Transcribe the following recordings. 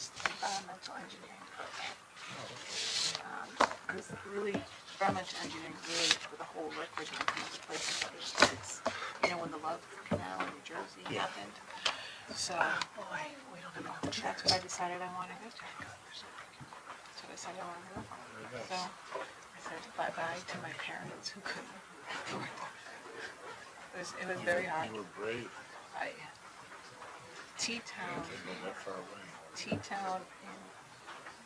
environmental engineering program. It's really, environmental engineering really for the whole record when it comes to places for those kids. You know, when the Love Canal in New Jersey happened. So, boy, we don't know. That's what I decided I wanted to do. That's what I decided I wanted to go for. So, I said bye-bye to my parents who couldn't afford it. It was very hard. You were brave. T-Town in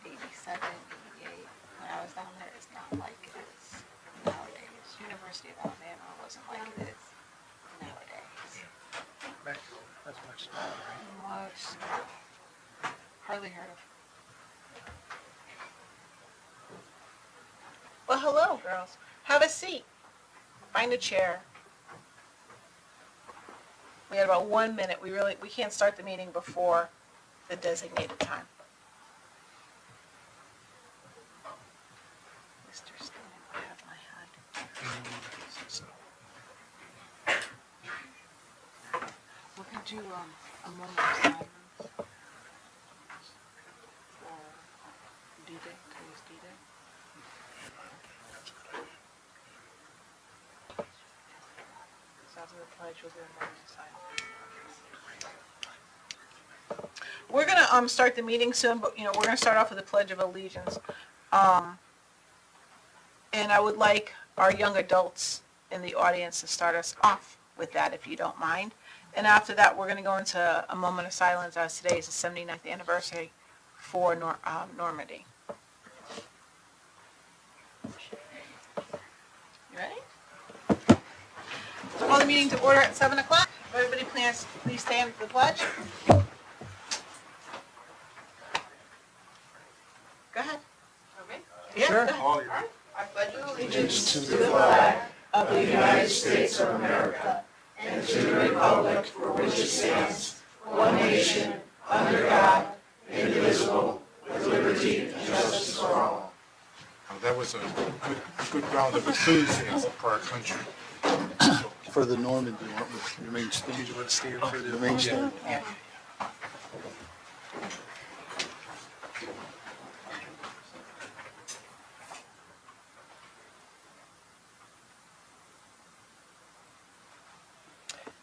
87, 88, when I was down there, it's not like it is nowadays. University of Alabama wasn't like it is nowadays. That's much smaller, right? Much smaller. Hardly heard of. Well, hello, girls. Have a seat. Find a chair. We had about 1 minute. We can't start the meeting before the designated time. Mr. Stan, I have my hat. We're going to do a moment of silence for D-Day, today's D-Day. So after the pledge, we'll do a moment of silence. We're going to start the meeting soon, but we're going to start off with the Pledge of Allegiance. And I would like our young adults in the audience to start us off with that, if you don't mind. And after that, we're going to go into a moment of silence, as today is the 79th anniversary for Normandy. You ready? Call the meeting to order at 7 o'clock. Everybody please stand for the pledge. Go ahead. Okay. Yeah, Sure. go ahead. Oh, I pledge allegiance to the flag of the United States of America and to the republic for which it stands, one nation, under God, indivisible, with liberty and justice for all. That was a good round of enthusiasm for our country. For the Normandy, the main stand. Did you want to stand for The the main stand? Yeah.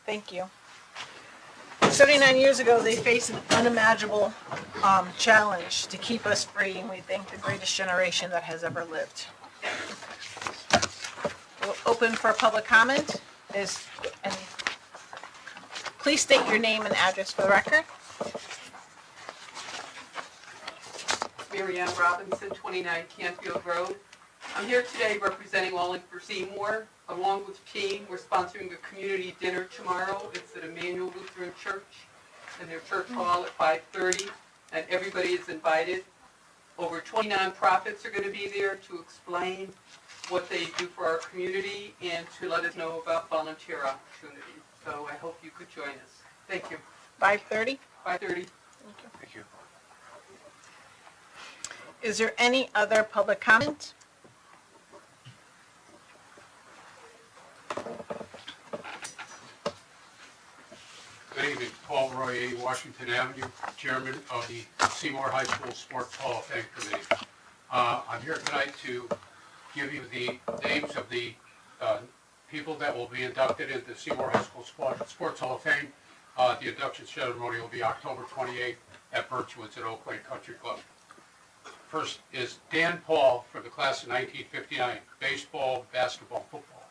Thank you. 79 years ago, they faced an unimaginable challenge to keep us free, and we thank the greatest generation that has ever lived. We'll open for public comment. Please state your name and address for the record. Mary Ann Robinson, 29 Canfield Road. I'm here today representing Wallingford for Seymour. Along with the team, we're sponsoring a community dinner tomorrow. It's at Emmanuel Lutheran Church in their church hall at 5:30, and everybody is invited. Over 20 nonprofits are going to be there to explain what they do for our community and to let us know about volunteer opportunities. So I hope you could join us. Thank you. 5:30. 5:30. Thank you. Is there any other public comment? Good evening, Paul Roy, 80 Washington Avenue, Chairman of the Seymour High School Sports Hall of Fame Committee. I'm here tonight to give you the names of the people that will be inducted into Seymour High School Sports Hall of Fame. The induction ceremony will be October 28th at Birchwoods at Oak Lane Country Club. First is Dan Paul from the class of 1959, baseball, basketball, football.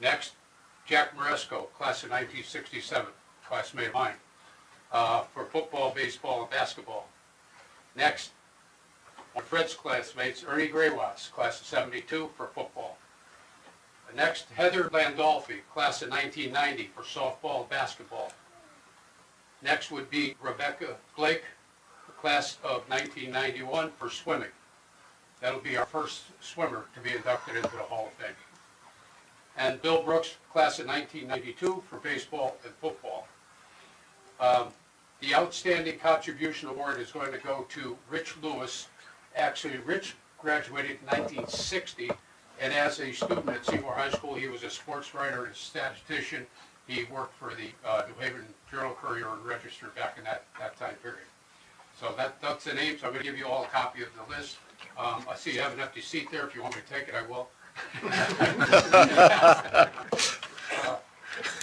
Next, Jack Moresco, class of 1967, classmate of mine, for football, baseball, and basketball. Next, one of Fred's classmates, Ernie Graywas, class of 72, for football. Next, Heather Landolfi, class of 1990, for softball and basketball. Next would be Rebecca Blake, class of 1991, for swimming. That'll be our first swimmer to be inducted into the Hall of Fame. And Bill Brooks, class of 1992, for baseball and football. The Outstanding Contribution Award is going to go to Rich Lewis. Actually, Rich graduated in 1960, and as a student at Seymour High School, he was a sports writer and a statistician. He worked for the New Haven Journal Courier and Register back in that time period. So that's the names. I'm going to give you all a copy of the list. I see you have an empty seat there. If you want me to take it, I will.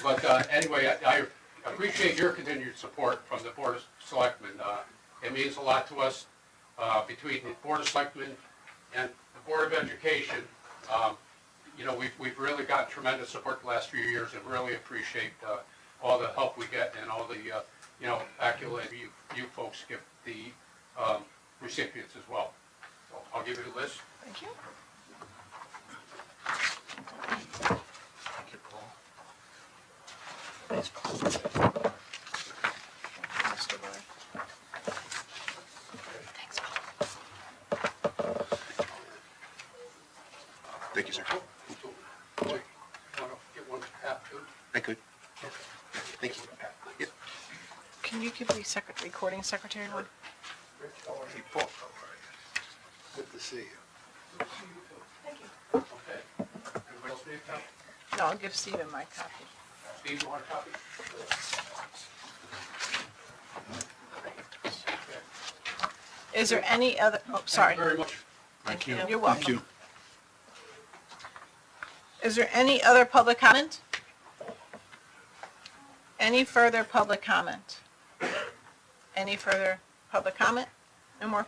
But anyway, I appreciate your continued support from the Board of Selectmen. It means a lot to us between the Board of Selectmen and the Board of Education. You know, we've really gotten tremendous support the last few years and really appreciate all the help we get and all the, you know, accolades you folks give the recipients as well. So I'll give you the list. Thank you. Thank you, Paul. Thanks, Paul. Thank you, sir. Want to get one half too? I could. Thank you. Yep. Can you give the recording secretary one? Hey, Paul. Good to see you. Thank you. Okay. Everybody else need a copy? No, I'll give Stephen my copy. Steve, you want a copy? Is there any other, oh, sorry. Thank you very much. Thank you. You're Thank welcome. you. Is there any other public comment? Any further public comment? Any further public comment? No more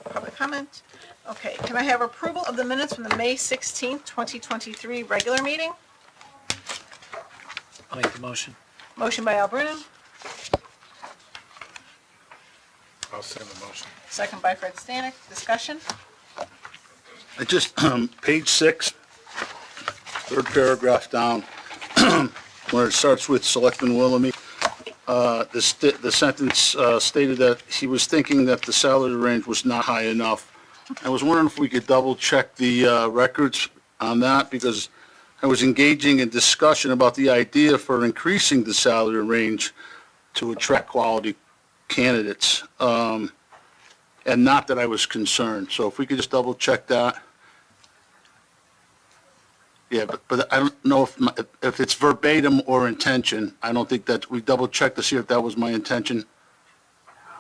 public comment? Okay, can I have approval of the minutes from the May 16th, 2023 regular meeting? I'll make the motion. Motion by Al Bruno, I'll send the motion. second by Fred Stanek. Discussion? I just, page 6, third paragraph down, where it starts with Selectman Willoughby. The sentence stated that he was thinking that the salary range was not high enough. I was wondering if we could double check the records on that, because I was engaging in discussion about the idea for increasing the salary range to attract quality candidates, and not that I was concerned. So if we could just double check that. Yeah, but I don't know if it's verbatim or intention. I don't think that, we double checked to see if that was my intention.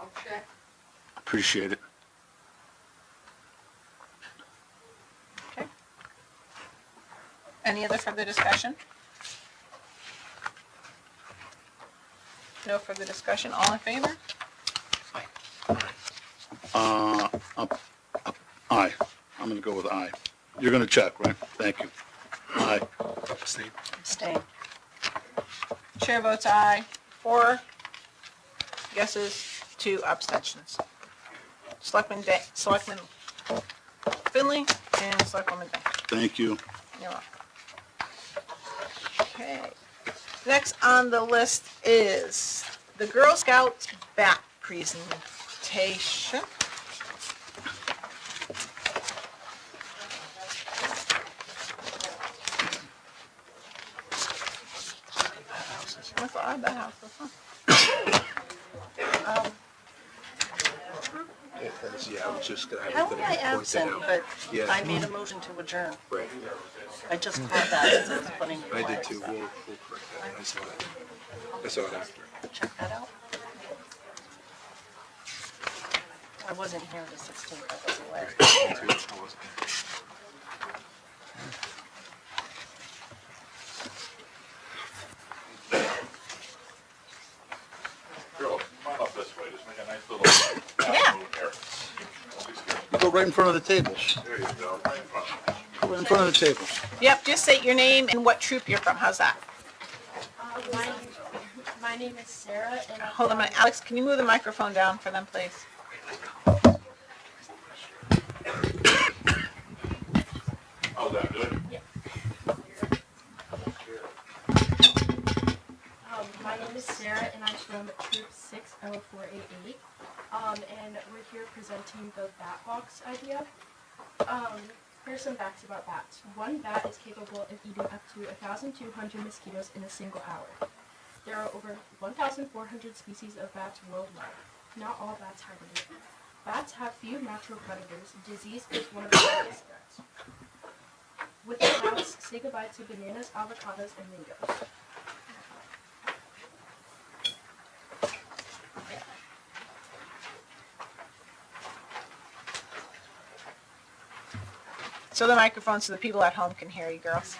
I'll check. Appreciate it. Okay. Any other further discussion? No further discussion. All in favor? Aye. I'm going to go with aye. You're going to check, right? Thank you. Aye. Steve? Abstain. Chair votes aye. 4 yeses, 2 abstentions. Selectman Finley and Selectwoman Banks. Thank you. You're welcome. Okay. Next on the list is the Girl Scouts bat presentation. That's all right, that house was fun. Yeah, I was just gonna have How to am I point that absent, out. but Yeah. I made a motion to adjourn. Right. I just caught that, since it's putting. I did too. We'll correct that. I saw that. I saw it after. Check that out. I wasn't here the 16th, I was away. Right. Me too. I wasn't. Girl, come on up this way, just make a nice little Yeah. move here. You go right in front of the tables. There you go, right in front of you. Go in front of the tables. Yep, just state your name and what troop you're from. How's that? My name is Sarah, and I'm Hold on a minute. Alex, can you move the microphone down for them, please? How's that, good? my name is Sarah, and I'm from Troop 60488. And we're here presenting the bat box idea. Here's some facts about bats. One bat is capable of eating up to 1,200 mosquitoes in a single hour. There are over 1,400 species of bats worldwide. Not all bats are related. Bats have few natural predators. Disease is one of the biggest threats. With the bats, say goodbye to bananas, avocados, and mangoes. to the microphone so the people at home can hear you, girls.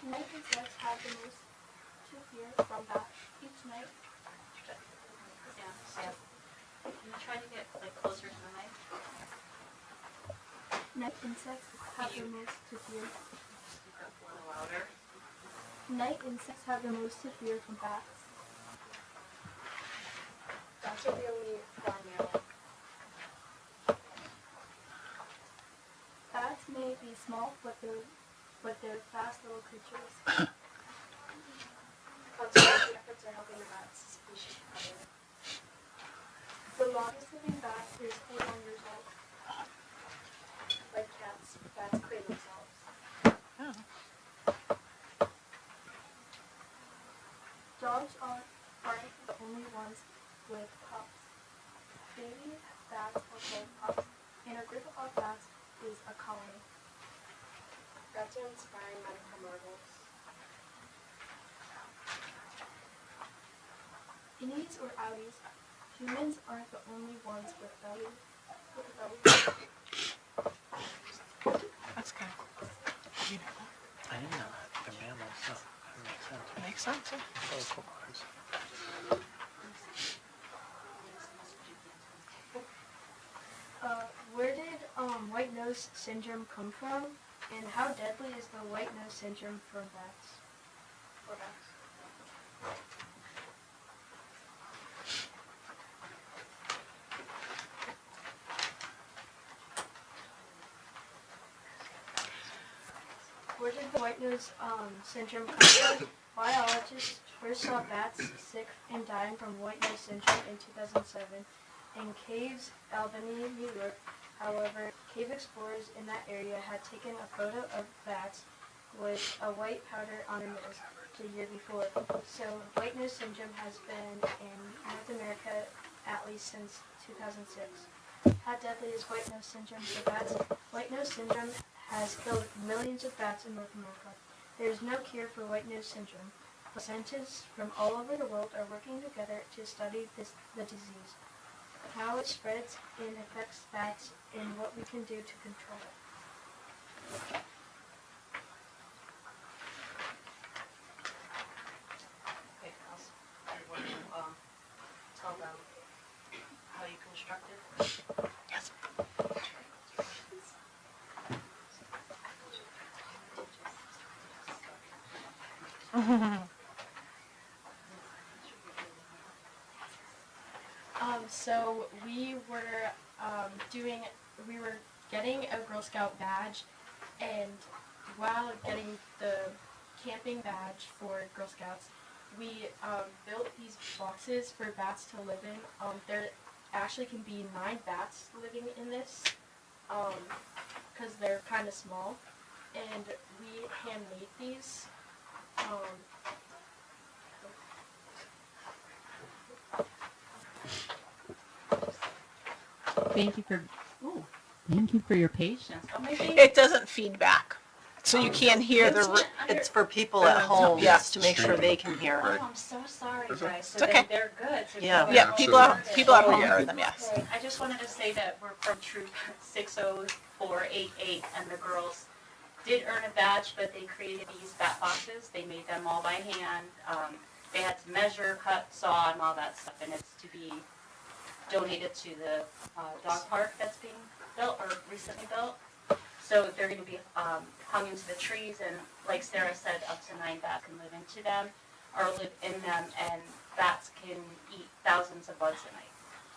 Night insects have the most to fear from bats each night. Sam, can you try to get like closer to the mic? Night insects have the most to fear. Speak up a little louder. Night insects have the most to fear from bats. Bats are the only fly near them. Bats may be small, but they're fast little creatures. Conservation efforts are helping the bats species recover. The longest living bat is 41 years old. Like cats, bats clean themselves. Dogs aren't the only ones with pups. Baby bats are called pups, and a group of bats is a colony. Bats are inspiring medical marvels. Innies or outies, humans aren't the only ones with a belly. That's good. You know, I didn't know that. They're mammals, so that makes sense. that makes sense. Yeah. Oh, cool. Where did white nose syndrome come from? And how deadly is the white nose syndrome for bats? Where did the white nose syndrome come from? Biologists first saw bats sick and dying from white nose syndrome in 2007 in caves, Albany, New York. However, cave explorers in that area had taken a photo of bats with a white powder on their nose the year before. So white nose syndrome has been in North America at least since 2006. How deadly is white nose syndrome for bats? White nose syndrome has killed millions of bats in North America. There is no cure for white nose syndrome, but scientists from all over the world are working together to study the disease, how it spreads and affects bats, and what we can do to control it. Okay, Kels, will you tell them how you constructed? Yes. So we were we were getting a Girl Scout badge, and while getting the camping badge for Girl Scouts, we built these boxes for bats to live in. There actually can be 9 bats living in this, because they're kind of small, and we handmade these. Thank you for your patience. Oh, maybe. It doesn't feed back, so you can't hear the. It's for people at home, Yeah. just to make sure they can hear. Oh, I'm so sorry, guys. So okay. they're good. So Yeah. Yeah, people at home heard them. Yes. Okay, I just wanted to say that we're from Troop 60488, and the girls did earn a badge, but they created these bat boxes. They made them all by hand. They had to measure, cut, saw, and all that stuff, and it's to be donated to the dog park that's being built or recently built. So they're going to be hung into the trees, and like Sarah said, up to 9 bats can live into them or live in them, and bats can eat thousands of bugs a night.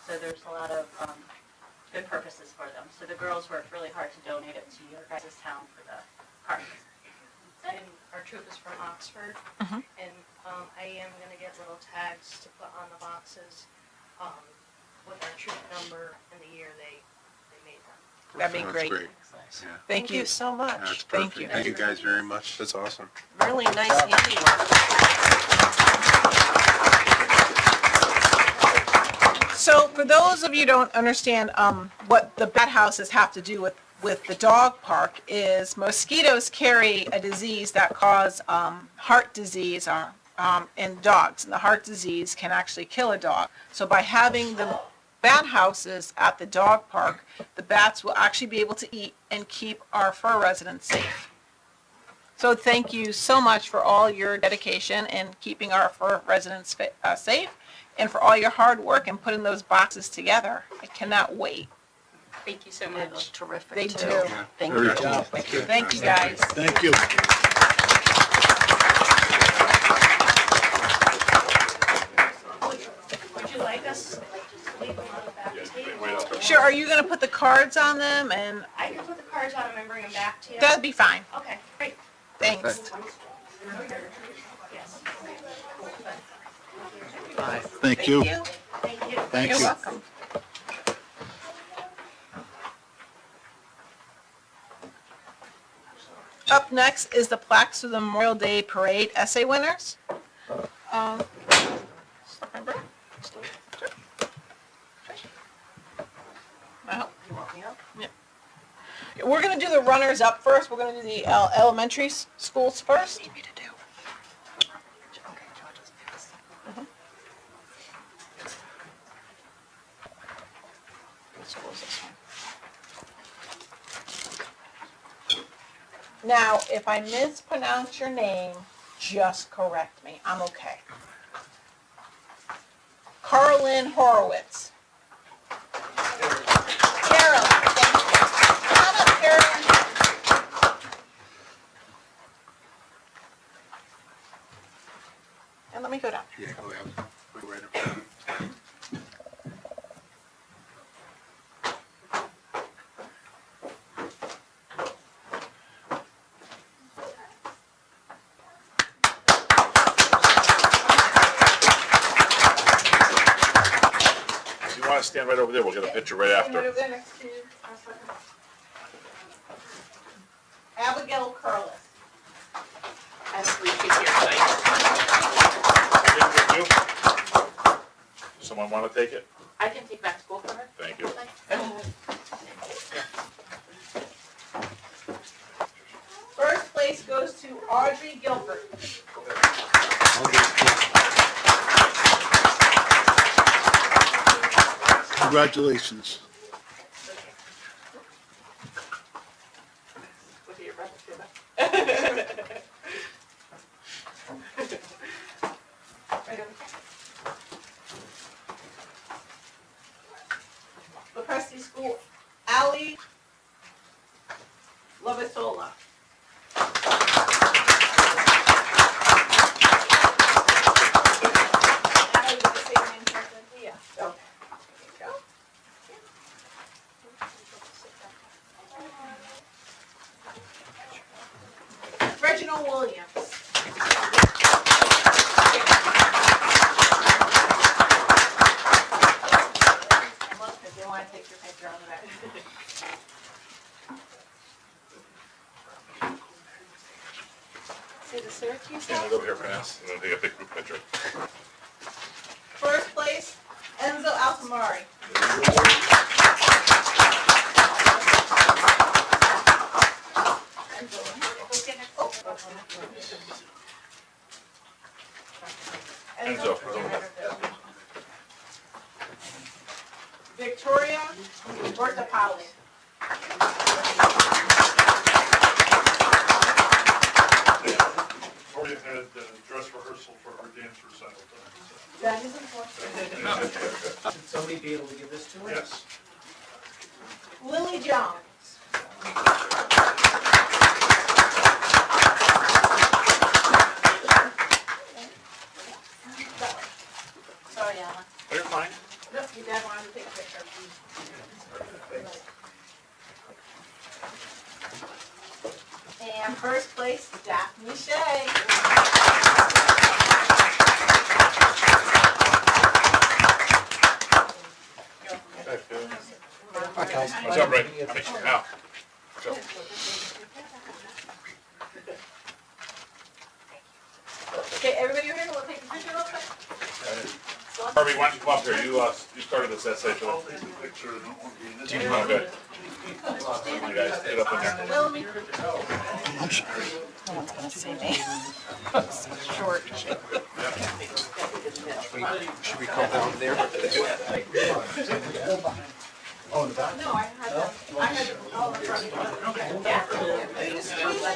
So there's a lot of good purposes for them. So the girls worked really hard to donate it to your guys' town for the park. And our troop is from Oxford, and I am going to get little tags to put on the boxes with our troop number and the year they made them. That'd be That's great. great. Yeah. Thank you. so much. That's Thank perfect. you. Thank you guys very much. That's awesome. Really nice handiwork. So for those of you who don't understand what the bat houses have to do with with the dog park is mosquitoes carry a disease that cause heart disease in dogs, and the heart disease can actually kill a dog. So by having the bat houses at the dog park, the bats will actually be able to eat and keep our fur residents safe. So thank you so much for all your dedication in keeping our fur residents safe, and for all your hard work in putting those boxes together. I cannot wait. Thank you so They look much. terrific They too. do. Thank Very you. cool. Thank you, guys. Thank you. Would you like us to just leave them on the back table? Sure, are you gonna put the cards on them, and I can put the cards on them and bring them back to you. that'd be fine. Okay, great. Thanks. Yes. Thank you. Thank you. Thank You're you. welcome. Up next is the plaques for the Memorial Day Parade essay winners. Selectman Burke? Sure. Well, yeah. We're gonna do the runners up first. We're gonna do the elementary schools first. Now, if I mispronounce your name, just correct me. I'm okay. Carolyn Horowitz. Carolyn, thank you. Come up, Carolyn. And let me go down. Yeah, go ahead. Go right up. If you want to stand right over there, we'll get a picture right after. Right over there next to you. Abigail Curlis. And we should hear tonight. Someone want to take it? I can take back to school for her. Thank you. First place goes to Audrey Gilbert. Congratulations. Look at your brother, too, though. Right over here. The Presty School, Ally Lovasola. Ally, with the same name, something? Yeah. Okay. There you go. Reginald Williams. If you want to take your picture on the back. See the Syracuse Stand house? right over here, Vanessa, and then take a big group picture. First place, Enzo Altamari. Enzo. Victoria Bortopoli. Victoria had dress rehearsal for her dance recital. That is important. Should somebody be able to give this to her? Yes. Lily Jones. Sorry, Alan. You're fine. No, your dad wanted to take a picture. And first place, Daphne Shea. Hi, guys. What's up, Ray? Now. So, Okay, everybody over here, we'll take a picture real quick. So Harvey, why don't you come up here? You started this essay, so. Okay. You guys, get up in there. No one's gonna see me. Short. Should we come down there?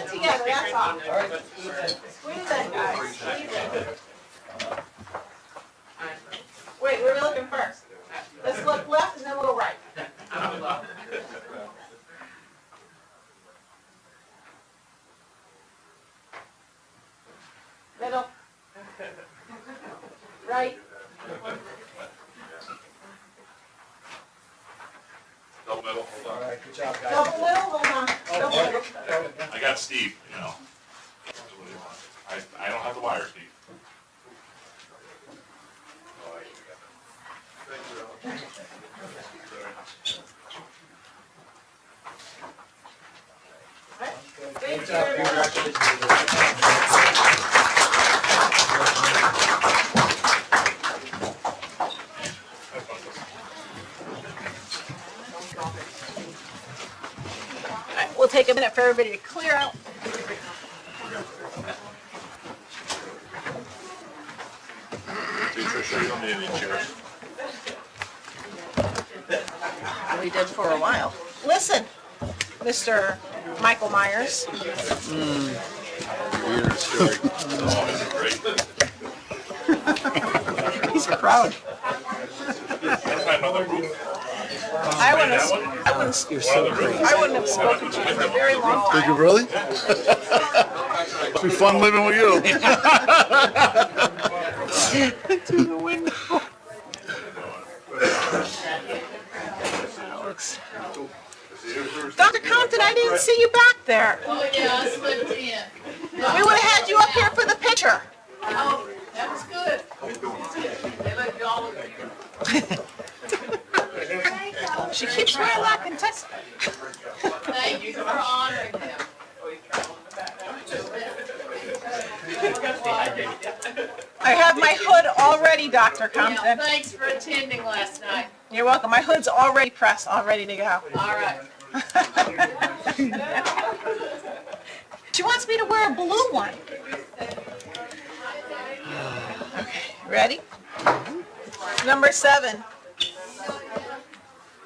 Together, that's all. Squeeze in, guys. Squeeze in. Wait, where are we looking first? Let's look left and then we'll go right. Middle. Right. Double middle, hold on. Double middle, hold on. Double middle. I got Steve, you know. I don't have the wire, Steve. Oh, I got that. Thank you very much. We'll take a minute for everybody to clear out. Tricia, you don't need any chairs. We did for a while. Listen, Mr. Michael Myers. Weird story. Oh, this is great. He's proud. Another room. I wouldn't have spoken to you for a very long Did time. you really? Must be fun living with you. Through the window. Dr. Compton, I didn't see you back there. Oh, yeah, I slipped in. We would have had you up here for the picture. Oh, that was good. They let you all of you. She keeps wearing that contestant. Thank you for honoring them. I have my hood all ready, Dr. Yeah, Compton. thanks for attending last night. You're welcome. My hood's already pressed, all ready to go. All right. She wants me to wear a blue one. Okay, ready? Number 7.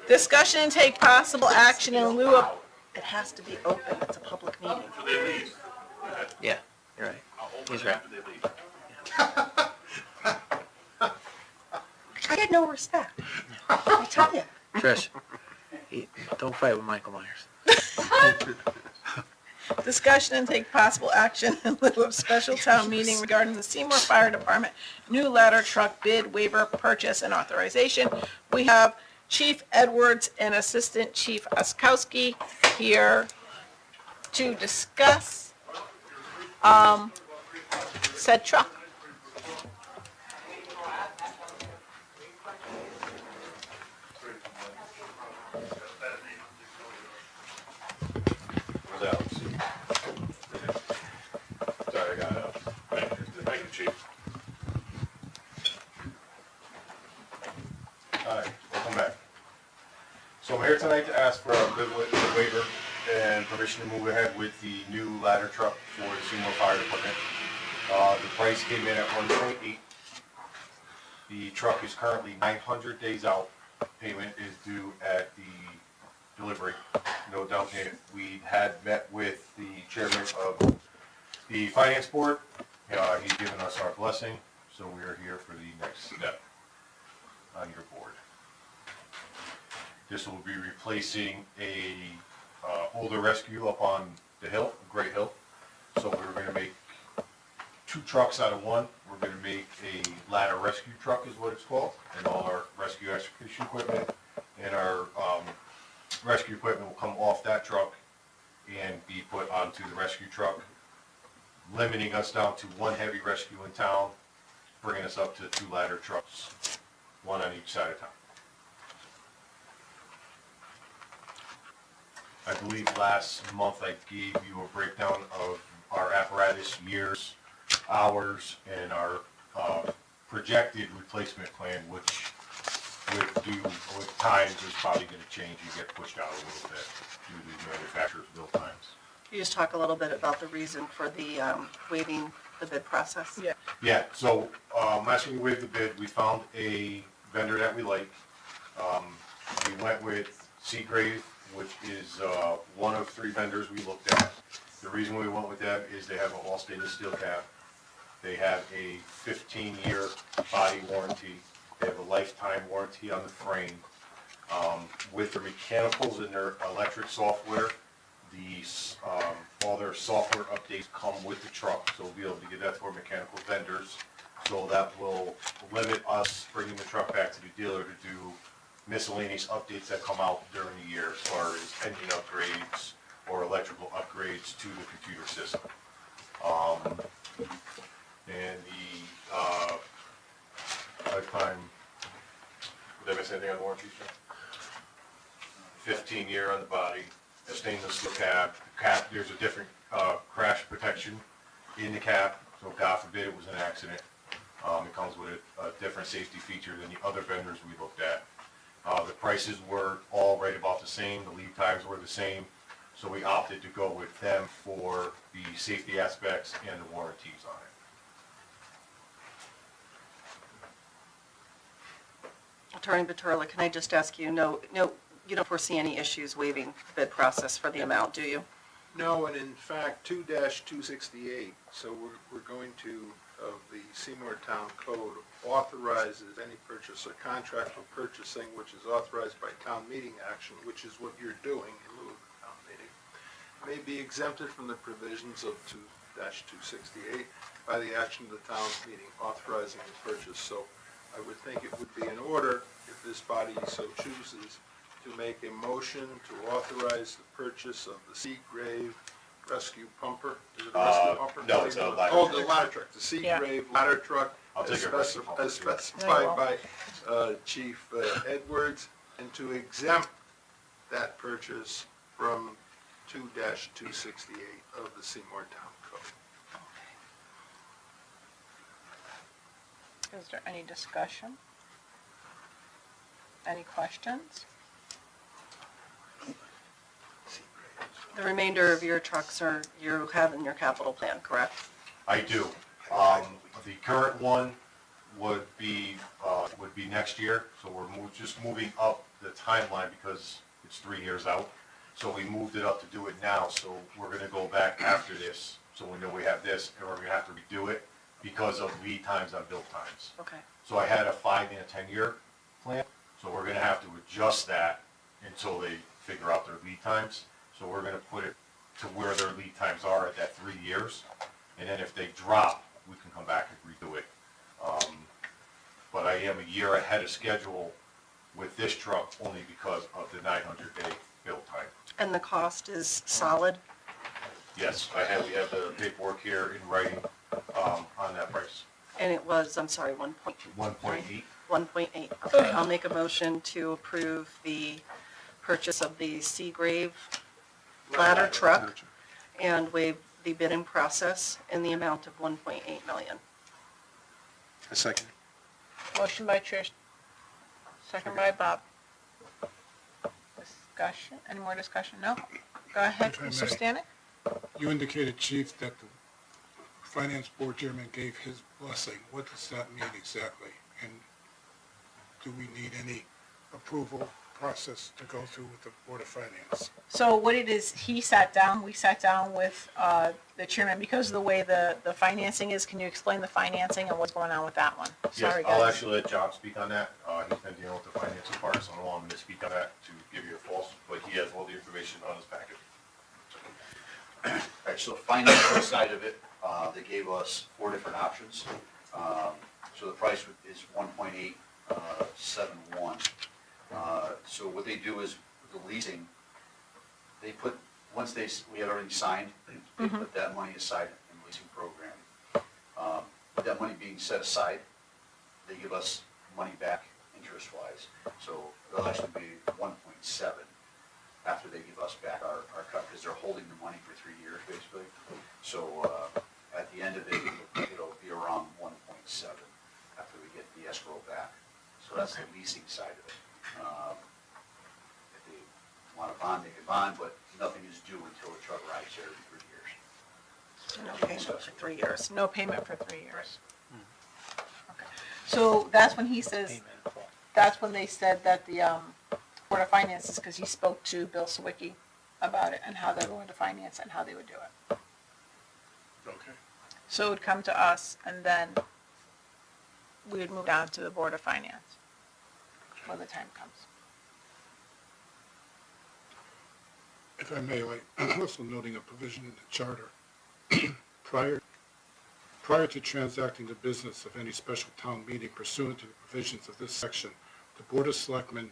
Discussion and take possible action in lieu of, it has to be open, it's a public meeting. Do they leave? Yeah, you're right. How old He's is right. after they leave? I had no respect. I tell you. Trish, don't fight with Michael Myers. Discussion and take possible action in lieu of special town meeting regarding the Seymour Fire Department new ladder truck bid waiver purchase and authorization. We have Chief Edwards and Assistant Chief Oskowski here to discuss said truck. Where's Alex? Sorry, I got it. Thank you, Chief. Hi, welcome back. So I'm here tonight to ask for a bid waiver and permission to move ahead with the new ladder truck for the Seymour Fire Department. The price came in at 1.8. The truck is currently 900 days out. Payment is due at the delivery, no down payment. We had met with the chairman of the finance board. He's given us our blessing, so we are here for the next step on your board. This will be replacing a older rescue up on the hill, Great Hill. So we're going to make 2 trucks out of one. We're going to make a ladder rescue truck is what it's called, and all our rescue execution equipment and our rescue equipment will come off that truck and be put onto the rescue truck, limiting us down to 1 heavy rescue in town, bringing us up to 2 ladder trucks, 1 on each side of town. I believe last month I gave you a breakdown of our apparatus years, hours, and our projected replacement plan, which with times is probably gonna change and get pushed out a little bit due to the manufacturer's build times. Can you just talk a little bit about the reason for the waiving the bid process? Yeah. Yeah, so, last time we waived the bid, we found a vendor that we like. We went with Seagrave, which is, one of 3 vendors we looked at. The reason we went with them is they have an all stainless steel cab. They have a 15-year body warranty. They have a lifetime warranty on the frame. With their mechanicals and their electric software, all their software updates come with the truck, so we'll be able to give that to our mechanical vendors. So that will limit us bringing the truck back to the dealer to do miscellaneous updates that come out during the year as far as engine upgrades or electrical upgrades to the computer system. And the lifetime, did I miss anything on the warranty, sir? 15-year on the body, a stainless steel cab. The cab, there's a different crash protection in the cab, so God forbid it was an accident. It comes with a different safety feature than the other vendors we looked at. The prices were all right about the same, the lead times were the same, so we opted to go with them for the safety aspects and the warranties on it. Attorney Baturla, can I just ask you, no, you don't foresee any issues waiving the bid process for the amount, do you? No, and in fact, 2-268, so we're going to, of the Seymour Town Code, authorizes any purchase or contract for purchasing which is authorized by town meeting action, which is what you're doing in lieu of the town meeting, may be exempted from the provisions of 2-268 by the action of the town meeting authorizing the purchase. So I would think it would be in order, if this body so chooses, to make a motion to authorize the purchase of the Seagrave rescue pumper. Is it a rescue pumper? No, it's a ladder Oh, truck. the ladder truck, the Seagrave ladder truck, I'll take as a rescue pumper. as specified by Chief Edwards, and to exempt that purchase from 2-268 of the Seymour Town Code. Is there any discussion? Any questions? The remainder of your trucks you have in your capital plan, correct? I do. The current one would be next year, so we're just moving up the timeline because it's 3 years out. So we moved it up to do it now, so we're gonna go back after this, so we know we have this, and we're gonna have to redo it because of lead times on build times. Okay. So I had a 5 and a 10-year plan, so we're gonna have to adjust that until they figure out their lead times. So we're gonna put it to where their lead times are at that 3 years, and then if they drop, we can come back and redo it. But I am a year ahead of schedule with this truck only because of the 900-day build time. And the cost is solid? Yes, we have the paperwork here in writing on that price. And it was, I'm sorry, 1.2? 1.8. 1.8, okay. I'll make a motion to approve the purchase of the Seagrave ladder truck and waive the bidding process in the amount of 1.8 million. A second. Motion by Trish, second by Bob. Discussion, any more discussion? No? Go ahead, If I Mr. may. Stanek. You indicated, Chief, that the Finance Board Chairman gave his blessing. What does that mean exactly? And do we need any approval process to go through with the Board of Finance? So what it is, we sat down with the chairman, because of the way the financing is. Can you explain the financing and what's going on with that one? Sorry, Yes, I'll guys. actually let John speak on that. He's been dealing with the financial part, so I don't want him to speak on that to give you a false, but he has all the information on his packet. All right, so the financial side of it, they gave us 4 different options. So the price is 1.871. So what they do is the leasing, they put, we had already signed, they put that money aside in the leasing program. With that money being set aside, they give us money back interest-wise. So it'll actually be 1.7 after they give us back our cut, because they're holding the money for 3 years, basically. So at the end of it, it'll be around 1.7 after we discuss the leasing side of it. If they want to bond, they can bond, but nothing is due until the truck arrives here in 3 years. No payment for 3 years, no payment for 3 years. Okay. So that's when he says, that's when they said that the, Board of Finances, because he spoke to Bill Sawicki about it and how they're going to finance it and how they would do it. Okay. So it would come to us and then we would move down to the Board of Finance when the time comes. If I may, I'm also noting a provision in the charter. Prior to transacting the business of any special town meeting pursuant to the provisions of this section, the Board of Selectmen,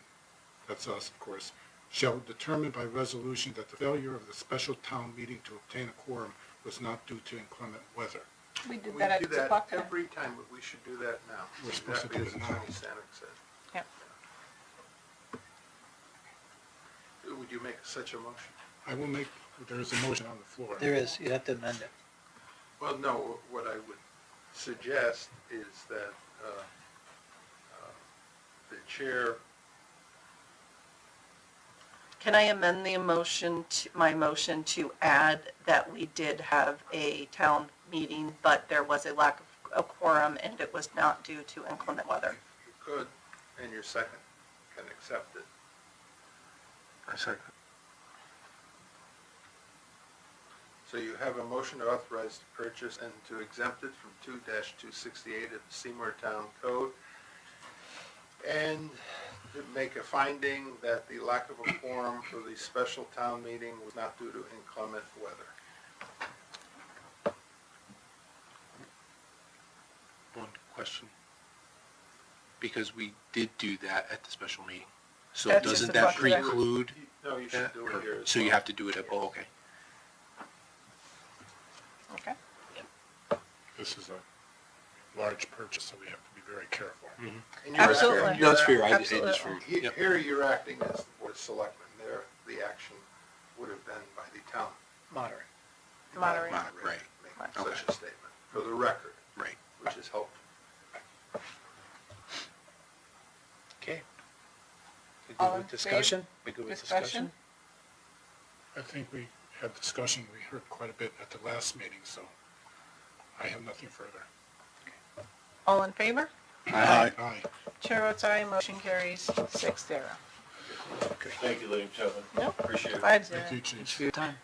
that's us, of course, shall determine by resolution that the failure of the special town meeting to obtain a quorum was not due to inclement weather. We did We that at do 6 that o'clock today. every time, but we should do that now. We're supposed to do it now. Exactly as Attorney Stanek said. Yep. Would you make such a motion? I will make, there is a motion on the floor. There is, you have to amend it. Well, no, what I would suggest is that the chair, Can I amend the motion to, my motion to add that we did have a town meeting, but there was a lack of a quorum and it was not due to inclement weather? you could, and your second can accept it. A second. So you have a motion to authorize the purchase and to exempt it from 2-268 of the Seymour Town Code, and to make a finding that the lack of a quorum for the special town meeting was not due to inclement weather. One question. Because we did do that at the special meeting. So That's just doesn't a that question. preclude No, you should that? do it here as So you well. have to do it at, oh, okay. Okay. This is a large purchase, so we have to be very careful. And you're Absolutely. acting- No, it's fair, I Absolutely. just for, He- yep. Here you're acting as the Board of Selectmen. There, the action would have been by the town. Moderate. Moderator. Right, Make Okay. such a statement, for the record, right. which is helpful. Okay. We All good in with discussion? We good with Discussion? discussion? I think we had discussion, we heard quite a bit at the last meeting, so I have nothing further. All in favor? Aye. Aye. Chair votes aye, motion carries 6-0. Thank you, ladies and gentlemen. Nope. Appreciate it. 5-0. Thank you, Thanks Chief. for your time.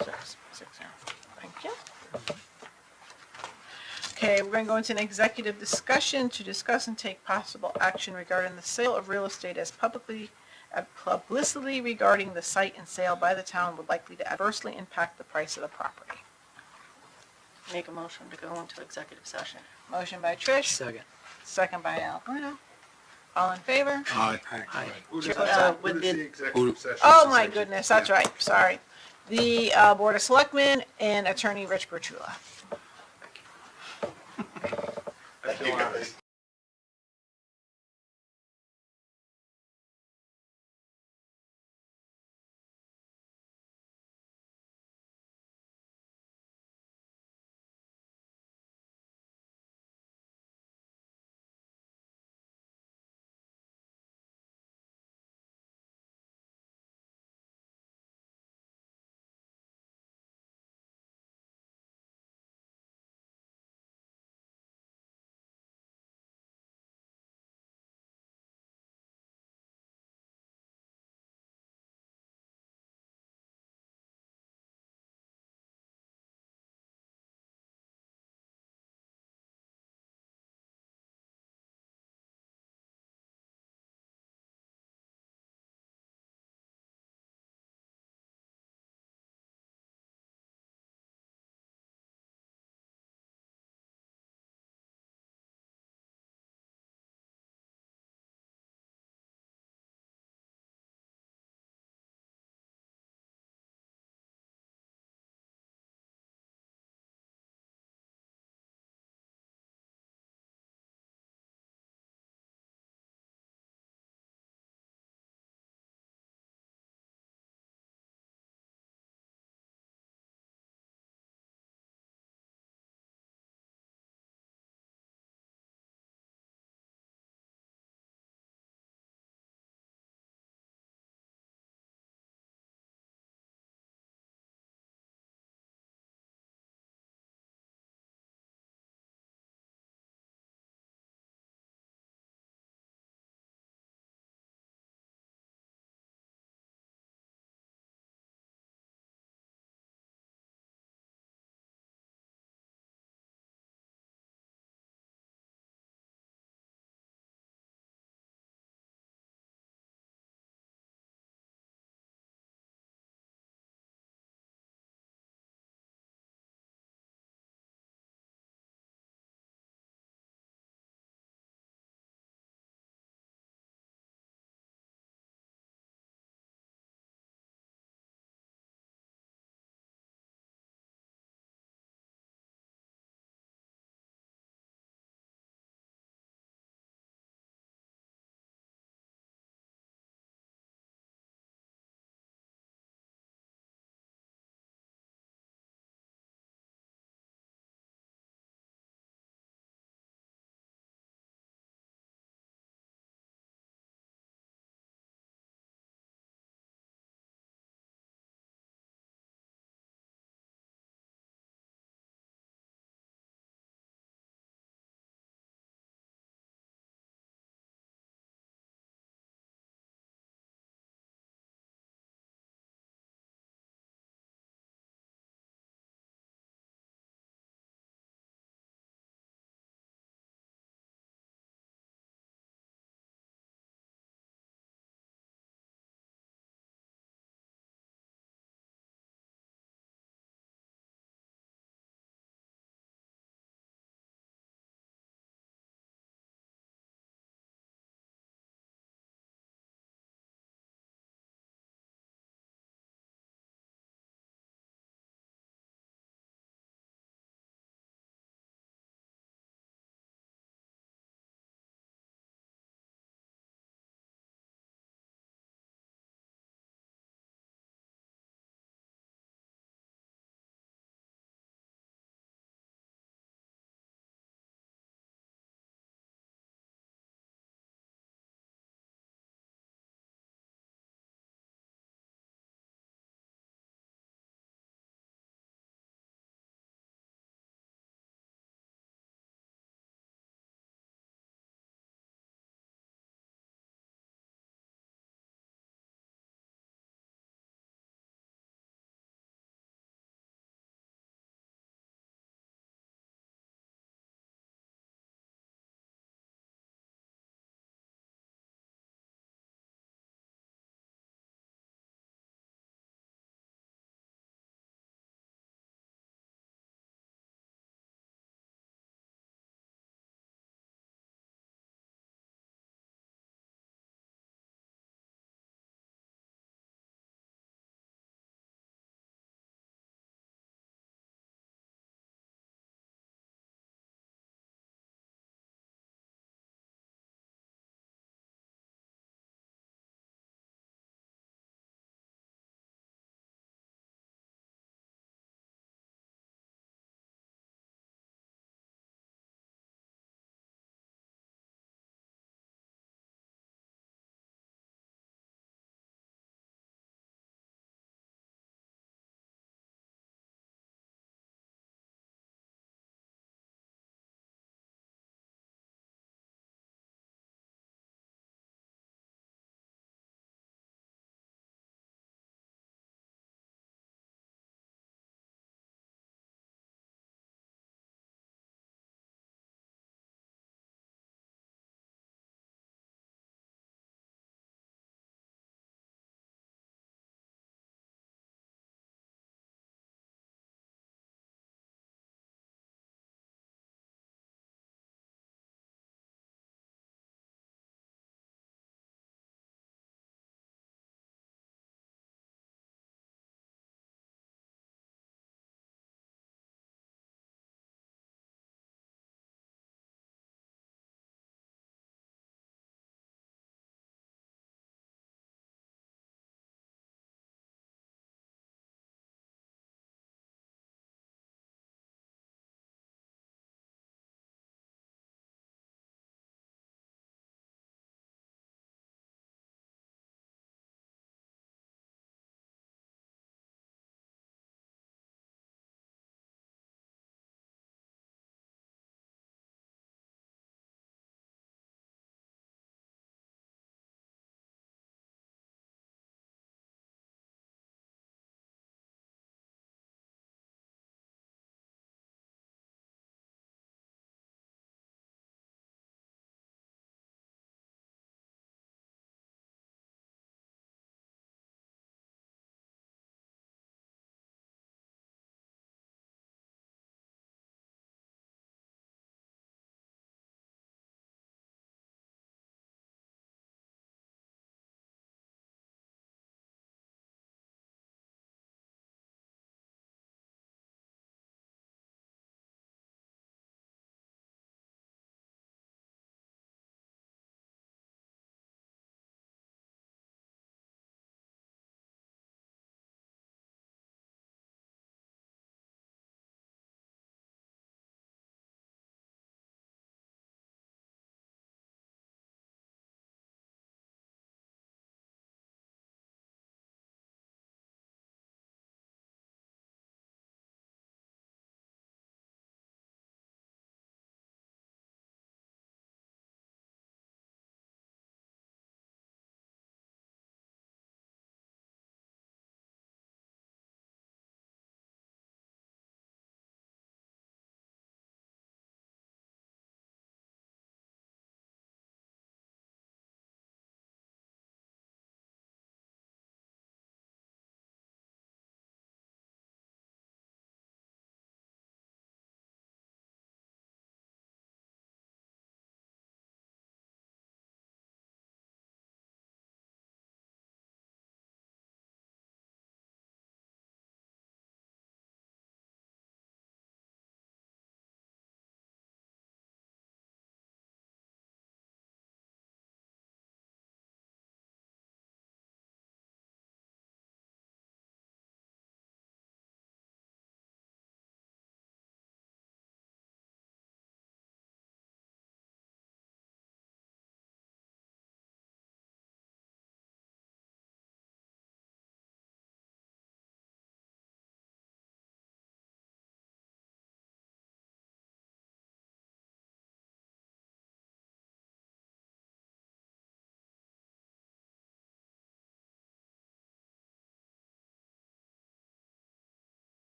6-0. Thank you. Okay, we're going to go into an executive discussion to discuss and take possible action regarding the sale of real estate as publicity regarding the site and sale by the town would likely to adversely impact the price of the property. Make a motion to go into executive session. Motion by Trish, Second. second by Al Bruno. All in favor? Aye. Aye. What Chair is votes that? aye. What is the executive session? Oh my goodness, that's right, sorry. The Board of Selectmen and Attorney Rich Bertula. Thank you, guys.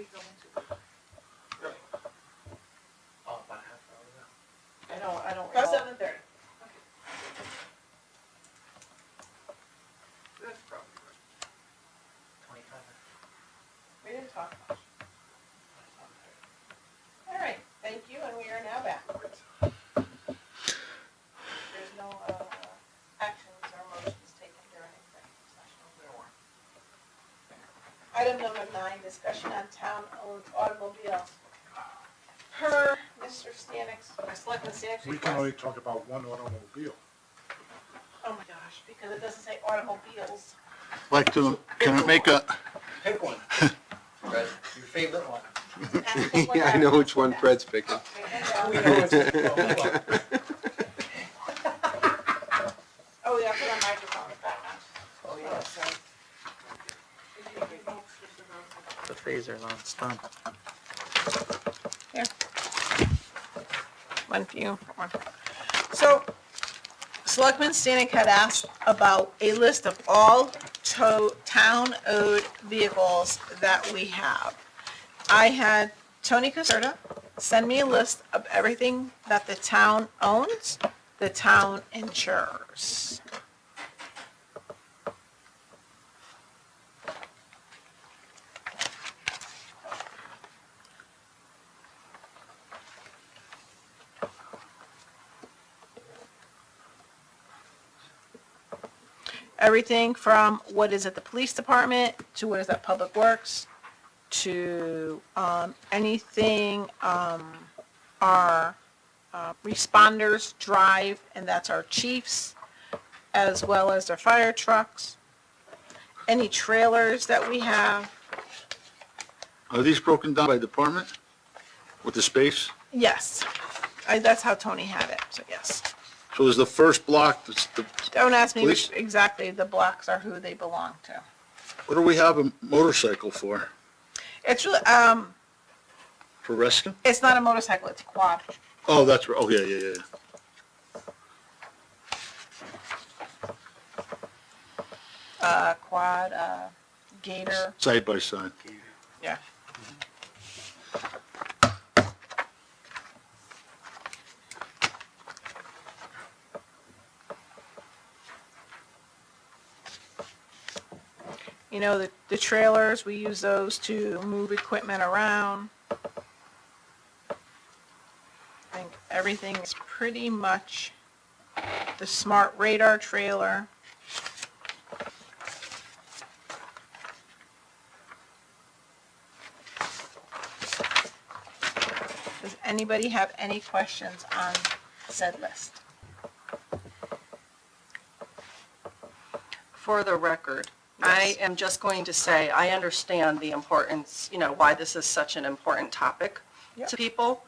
we go into? I don't. About 7:30. That's probably right. We didn't talk much. All right, thank you, and we are now back. There's no, actions or motions taken during executive session. Item number 9, discussion on town-owned automobiles. Per Mr. Stanek's, Selectman Stanek's We can request. only talk about one automobile. Oh my gosh, because it doesn't say automobiles. Like to, can I make a, Pick one. Fred, your favorite one. Yeah, I know which one Fred's picking. We know it's, oh, hold on. Oh, yeah, put on microphone back on. Oh, yeah. Sorry. The phaser's on, it's done. Here. One for you, one. So, Selectman Stanek had asked about a list of all town-owned vehicles that we have. I had Tony Caserta send me a list of everything that the town owns, the town insures. Everything from what is at the police department to what is at Public Works to anything our responders drive, and that's our chiefs, as well as their fire trucks, any trailers that we have. are these broken down by department with the space? Yes, that's how Tony had it, so yes. So is the first block, Don't ask me Police? which exactly the blocks are who they belong to. what do we have a motorcycle for? It's really, For rescue? it's not a motorcycle, it's a quad. Oh, that's right, oh, yeah. Quad, gator, Side by side. yeah. You know, the trailers, we use those to move equipment around. I think everything is pretty much the smart radar trailer. Does anybody have any questions on said list? For the record, I am just going to say, I understand the importance, why this is such an important topic to people,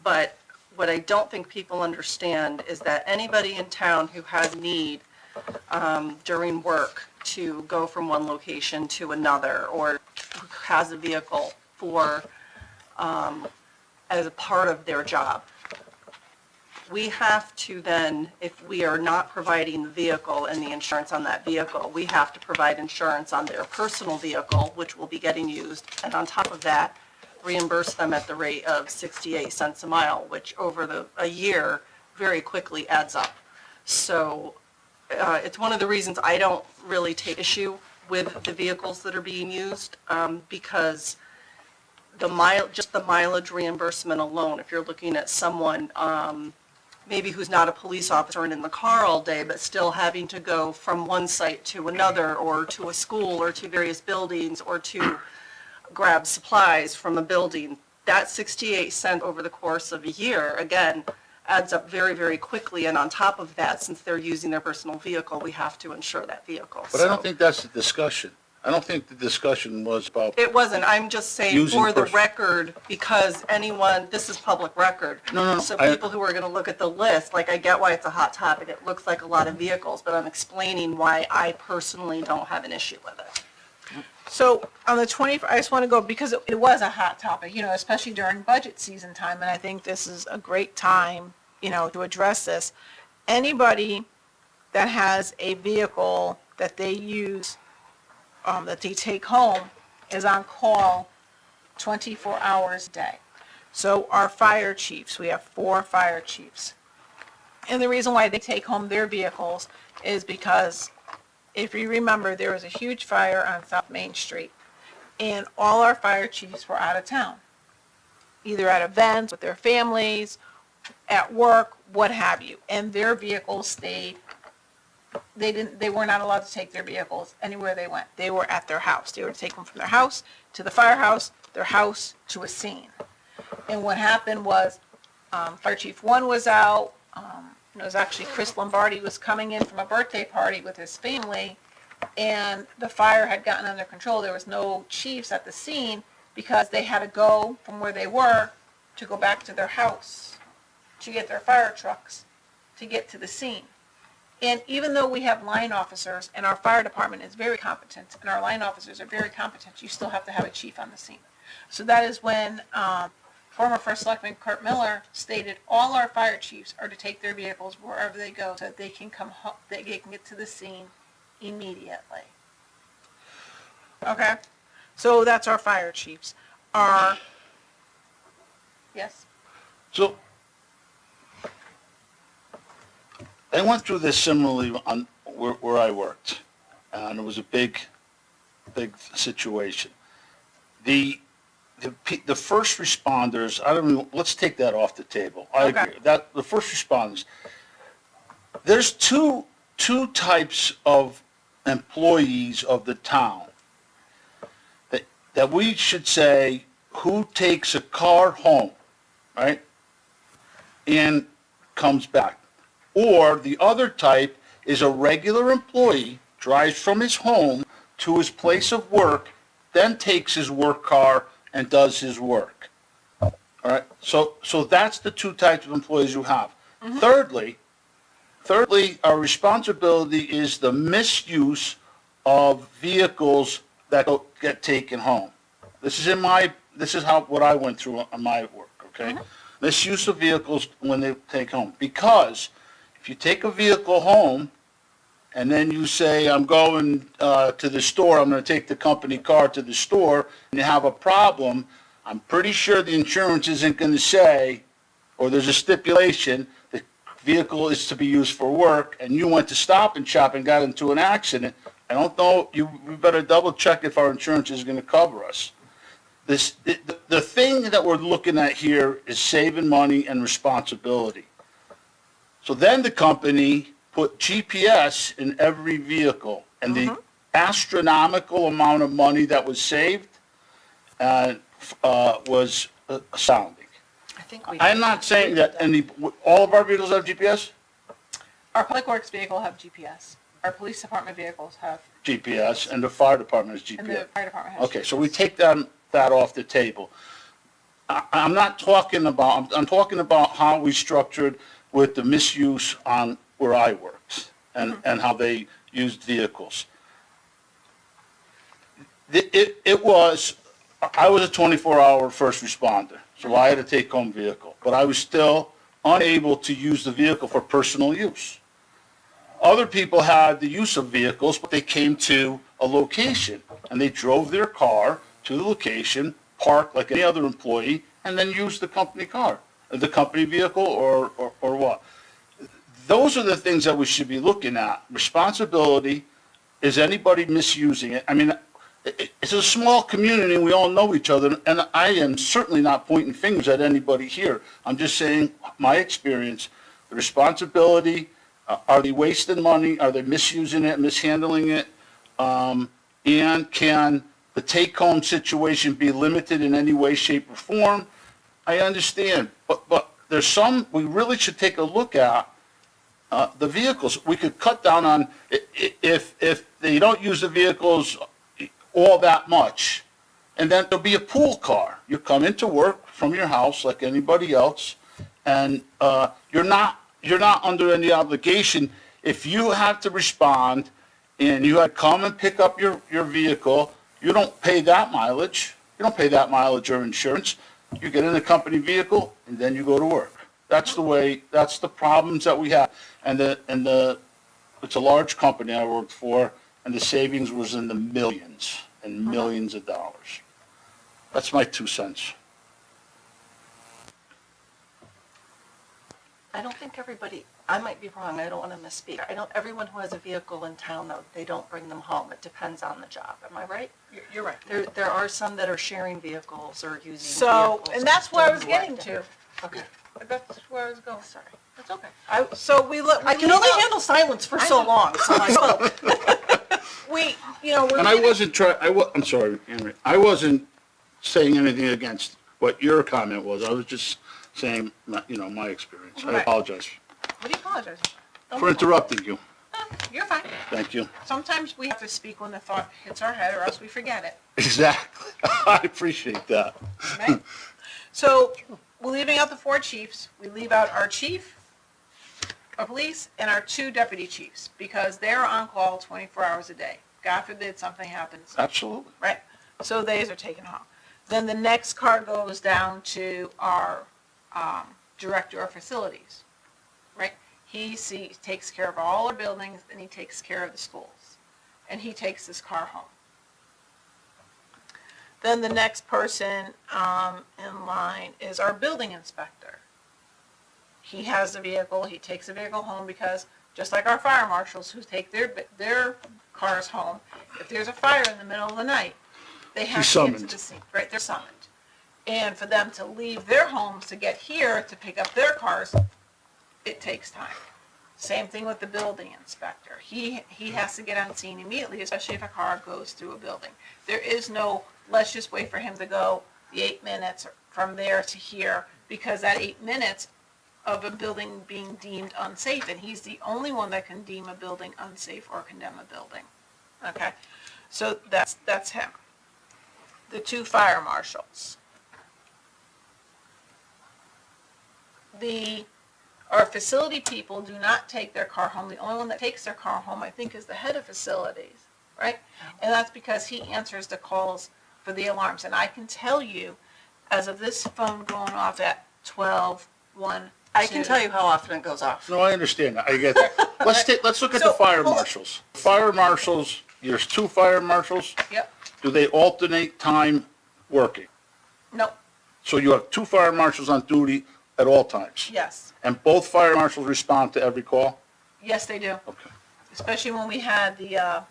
but what I don't think people understand is that anybody in town who has need during work to go from one location to another, or who has a vehicle for, as a part of their job, we have to then, if we are not providing the vehicle and the insurance on that vehicle, we have to provide insurance on their personal vehicle, which will be getting used, and on top of that, reimburse them at the rate of 68 cents a mile, which over a year very quickly adds up. So it's one of the reasons I don't really take issue with the vehicles that are being used, because just the mileage reimbursement alone, if you're looking at someone maybe who's not a police officer and in the car all day, but still having to go from one site to another, or to a school, or to various buildings, or to grab supplies from a building, that 68 cents over the course of a year, again, adds up very, very quickly. And on top of that, since they're using their personal vehicle, we have to insure that vehicle. But I don't think that's the discussion. I don't think the discussion was about, It wasn't, I'm just saying Using for the pers- record, because this is public record. No, So I- people who are gonna look at the list, like, I get why it's a hot topic, it looks like a lot of vehicles, but I'm explaining why I personally don't have an issue with it. So on the 20th, I just want to go, because it was a hot topic, especially during budget season time, and I think this is a great time, to address this. Anybody that has a vehicle that they use, that they take home, is on call 24 hours a day. So our fire chiefs, we have 4 fire chiefs. And the reason why they take home their vehicles is because, if you remember, there was a huge fire on South Main Street, and all our fire chiefs were out of town, either at events with their families, at work, what have you, and their vehicles stayed. They were not allowed to take their vehicles anywhere they went. They were at their house. They were to take them from their house to the firehouse, their house to a scene. And what happened was, Fire Chief 1 was out. It was actually Chris Lombardi was coming in from a birthday party with his family, and the fire had gotten under control. There was no chiefs at the scene because they had to go from where they were to go back to their house to get their fire trucks to get to the scene. And even though we have line officers, and our fire department is very competent, and our line officers are very competent, you still have to have a chief on the scene. So that is when former First Selectman Kurt Miller stated all our fire chiefs are to take their vehicles wherever they go so that they can come home, they can get to the scene immediately. Okay? So that's our fire chiefs. Yes? So, I went through this similarly on where I worked, and it was a big situation. The first responders, I don't even, let's take that off the table. I agree. That the first responders, there's two types of employees of the town that we should say who takes a car home, right, and comes back. Or the other type is a regular employee, drives from his home to his place of work, then takes his work car and does his work. All right, so that's the 2 types of employees you have. Mm-hmm. Thirdly, our responsibility is the misuse of vehicles that get taken home. This is what I went through on my work, okay? Mm-hmm. Misuse of vehicles when they take home. Because if you take a vehicle home and then you say, I'm going to the store, I'm going to take the company car to the store, and you have a problem, I'm pretty sure the insurance isn't going to say, or there's a stipulation, the vehicle is to be used for work, and you went to Stop and Shop and got into an accident. I don't know, we better double check if our insurance is going to cover us. The thing that we're looking at here is saving money and responsibility. So then the company put GPS in every vehicle, and the astronomical amount of money that was saved was astounding. I'm not saying that all of our vehicles have GPS. Our public works vehicle have GPS. Our police department vehicles have GPS, and the fire department has GPS. And the fire department has Okay, GPS. so we take that off the table. I'm not talking about, I'm talking about how we structured with the misuse on where I worked and how they used vehicles. I was a 24-hour first responder, so I had to take home vehicle, but I was still unable to use the vehicle for personal use. Other people had the use of vehicles, but they came to a location, and they drove their car to the location, parked like any other employee, and then used the company car, the company vehicle, or what. Those are the things that we should be looking at. Responsibility, is anybody misusing it? I mean, it's a small community, and we all know each other, and I am certainly not pointing fingers at anybody here. I'm just saying my experience, the responsibility. Are they wasting money? Are they misusing it, mishandling it? And can the take-home situation be limited in any way, shape, or form? I understand, but there's some we really should take a look at. The vehicles, we could cut down on if they don't use the vehicles all that much, and then there'll be a pool car. You come into work from your house like anybody else, and you're not under any obligation. If you have to respond and you had to come and pick up your vehicle, you don't pay that mileage. You don't pay that mileage or insurance. You get in a company vehicle and then you go to work. That's the problems that we have. And it's a large company I worked for, and the savings was in the millions and millions of dollars. That's my 2 cents. I don't think everybody, I might be wrong, I don't want to misspeak. Everyone who has a vehicle in town, though, they don't bring them home. It depends on the job. Am I right? You're right. There are some that are sharing vehicles or using So, vehicles. and that's where I was doing what getting to. Okay, That's where I was going. sorry. That's okay. So we look. I can only handle silence for so long, so I spoke. We, you know, we're. And I getting- wasn't I'm sorry, Henry, I wasn't saying anything against what your comment was. I was just saying, my experience. I Right. apologize What do you apologize for? for interrupting you. You're fine. Thank you. Sometimes we have to speak when the thought hits our head or else we forget it, Exactly. I appreciate that. right? So we're leaving out the 4 chiefs. We leave out our chief of police and our 2 deputy chiefs because they're on call 24 hours a day. God forbid something happens, Absolutely. right? So these are taken off. Then the next car goes down to our director of facilities, right? He takes care of all our buildings and he takes care of the schools. And he takes his car home. Then the next person in line is our building inspector. He has the vehicle, he takes the vehicle home because just like our fire marshals who take their cars home, if there's a fire in the middle of the night, they have He's to get to summoned. the scene, right? They're summoned. And for them to leave their homes to get here to pick up their cars, it takes time. Same thing with the building inspector. He has to get on scene immediately, especially if a car goes through a building. There is no, let's just wait for him to go the 8 minutes from there to here, because that 8 minutes of a building being deemed unsafe, and he's the only one that can deem a building unsafe or condemn a building. Okay? So that's him. The 2 fire marshals. Our facility people do not take their car home. The only one that takes their car home, I think, is the head of facilities, right? And that's because he answers the calls for the alarms. And I can tell you, as of this phone going off at 12:01, I can tell you how often it goes off. No, I understand that. I get that. Let's look at the So, fire hold on. marshals. Fire marshals, there's 2 fire marshals. Yep. Do they alternate time working? No, So you have 2 fire marshals on duty at all times? yes. And both fire marshals respond to every call? Yes, they do. Okay. Especially when we had the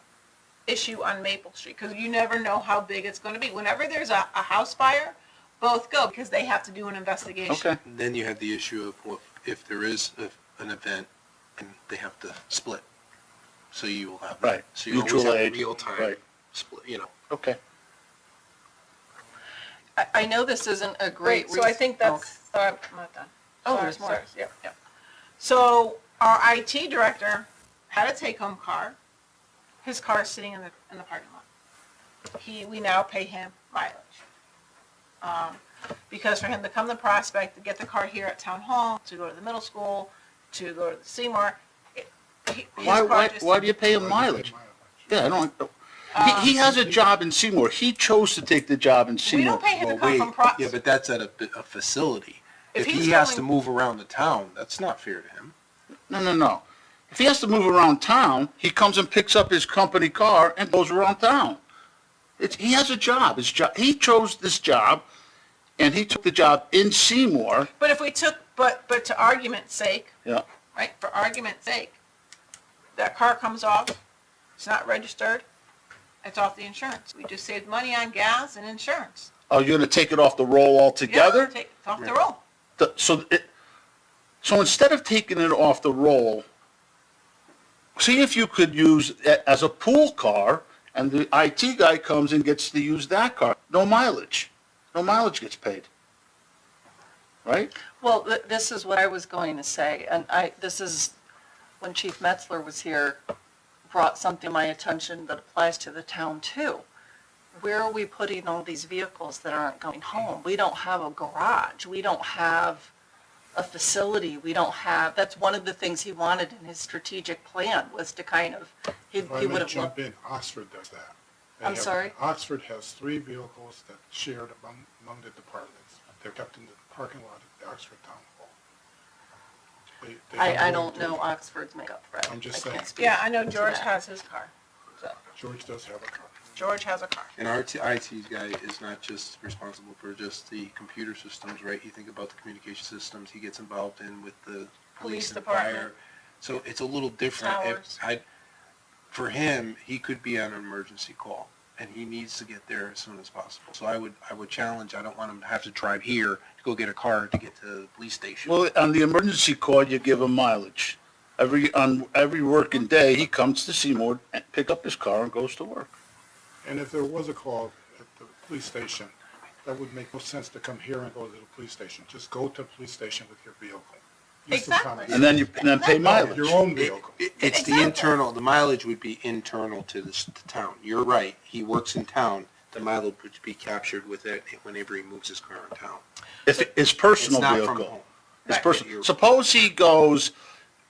issue on Maple Street, because you never know how big it's going to be. Whenever there's a house fire, both go because they have to do an investigation. Okay. Then you have the issue of if there is an event and they have to split. So you will have. Right. So you always Mutual have a aid. real time Right. split, Okay. I know this isn't a great. Great, so I think that's, Okay. I'm not done. Oh, Sorry, there's more. sorry, Yep. So our IT director had a take-home car. His car is sitting in the parking lot. We now pay him mileage. Because for him to come to Prospect, to get the car here at Town Hall, to go to the middle school, to go to the Seymour, Why do you pay him mileage? Yeah, I don't, he has a job in Seymour. He chose to take the job in We Seymour. don't pay him to Well, come wait, from Prospect. yeah, but that's at a facility. If If he's he has to going- move around the town, that's not fair to him. No. If he has to move around town, he comes and picks up his company car and goes around town. He has a job. He chose this job, and he took the job in Seymour. But if we took, but to argument's sake, Yeah. right, for argument's sake, that car comes off, it's not registered, it's off the insurance. We just saved money on gas and insurance. Are you gonna take it off the roll altogether? Yeah, take it off the roll. So instead of taking it off the roll, see if you could use it as a pool car, and the IT guy comes and gets to use that car. No mileage. No mileage gets paid. Right? Well, this is what I was going to say, and this is, when Chief Metzler was here, brought something to my attention that applies to the town too. Where are we putting all these vehicles that aren't going home? We don't have a garage, we don't have a facility, we don't have, that's one of the things he wanted in his strategic plan, was to kind of, he If I would may have jump loved. in, Oxford does that. I'm sorry? Oxford has 3 vehicles that shared among the departments. They're kept in the parking lot at the Oxford Town Hall. They I really don't do. know Oxford's makeup, Fred. I'm just I can't saying. speak Yeah, I know to George that. has his car. So, George does have a car. George has a car. And our IT guy is not just responsible for just the computer systems, right? You think about the communication systems he gets involved in with the police and department. fire. So it's a little different. Towers. For him, he could be on an emergency call, and he needs to get there as soon as possible. So I would challenge, I don't want him to have to drive here to go get a car to get to the police station. Well, on the emergency call, you give him mileage. On every working day, he comes to Seymour and pick up his car and goes to work. And if there was a call at the police station, that would make no sense to come here and go to the police station. Just go to the police station with your vehicle. Use the Exactly. common And then pay mileage. Your own vehicle. It's the internal, the mileage would be internal to the town. You're right, he works in town, the mileage would be captured with it whenever he moves his car in town. If it's personal It's not from vehicle. home. It's personal. Suppose he goes,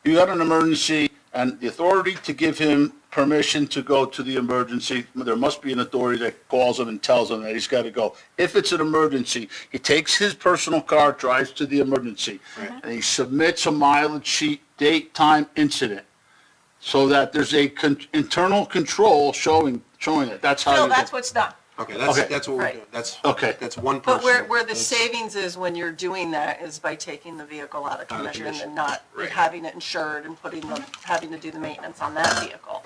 you got an emergency, and the authority to give him permission to go to the emergency, there must be an authority that calls him and tells him that he's got to go. If it's an emergency, he takes his personal car, drives to the emergency, and he submits a mileage sheet, date, time, incident, so that there's a internal control showing it. That's how No, you that's go. what's done. Okay, Okay. that's what we're Right. doing. That's one But person. where the That's- savings is when you're doing that is by taking the vehicle out of Out of commission commission. and not Right. having it insured and having to do the maintenance on that vehicle.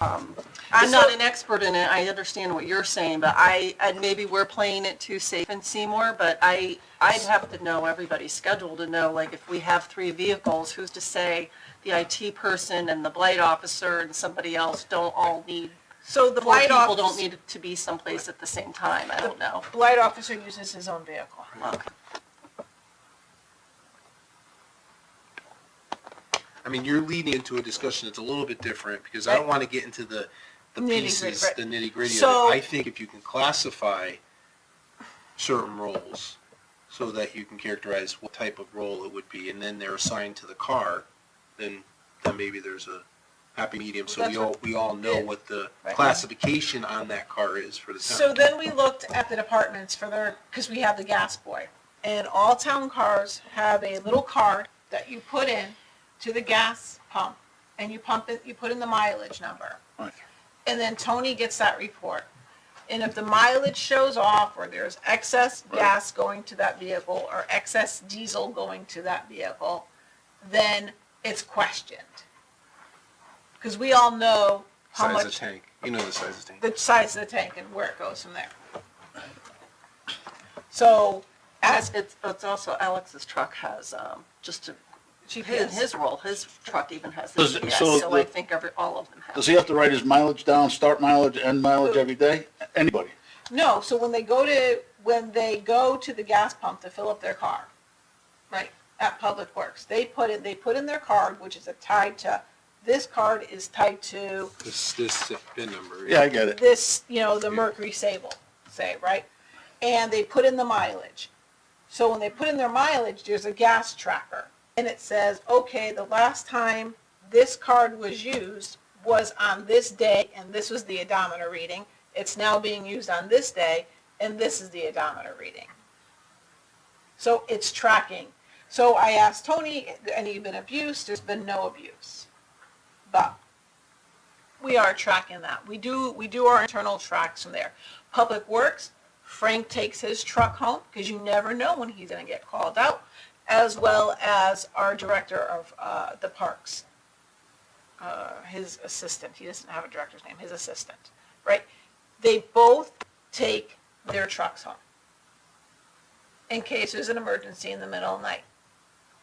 I'm not an expert in it, I understand what you're saying, but and maybe we're playing it too safe in Seymour, but I'd have to know everybody's schedule to know, like, if we have 3 vehicles, who's to say the IT person and the blight officer and somebody else don't all need, So the 4 blight people don't officer, need to be someplace at the same time, I don't know. blight officer uses his own vehicle. Okay. I mean, you're leading into a discussion that's a little bit different, because I don't want to get into the pieces, Nitty-gritty, the nitty-gritty So- of it. I think if you can classify certain roles so that you can characterize what type of role it would be, and then they're assigned to the car, then maybe there's a happy medium, so we all know what the Right. classification on that car is for the town. So then we looked at the departments for because we have the gas boy. And all town cars have a little card that you put in to the gas pump, and you pump it, you put in the mileage number. Right. And then Tony gets that report. And if the mileage shows off, or there's excess gas going to that vehicle, or excess diesel going to that vehicle, then it's questioned. Because we all know how Size of much, tank, you know the size of tank. the size of the tank and where it goes from there. So, as It's also, Alex's truck has, just to, in his role, his truck even has the Does it- GPS, so so I the- think all of them have. Does he have to write his mileage down, start mileage, end mileage every day? Anybody? No, so when they go to the gas pump to fill up their car, right, at Public Works, they put in their card, which is this card is tied to This VIN number. Yeah, I get it. this, the Mercury Sable, say, right? And they put in the mileage. So when they put in their mileage, there's a gas tracker. And it says, okay, the last time this card was used was on this day, and this was the odometer reading. It's now being used on this day, and this is the odometer reading. So it's tracking. So I asked Tony, any been abuse? There's been no abuse. But we are tracking that. We do our internal tracks from there. Public Works, Frank takes his truck home, because you never know when he's gonna get called out, as well as our director of, the parks. His assistant, he doesn't have a director's name, his assistant, right? They both take their trucks home in case there's an emergency in the middle of the night.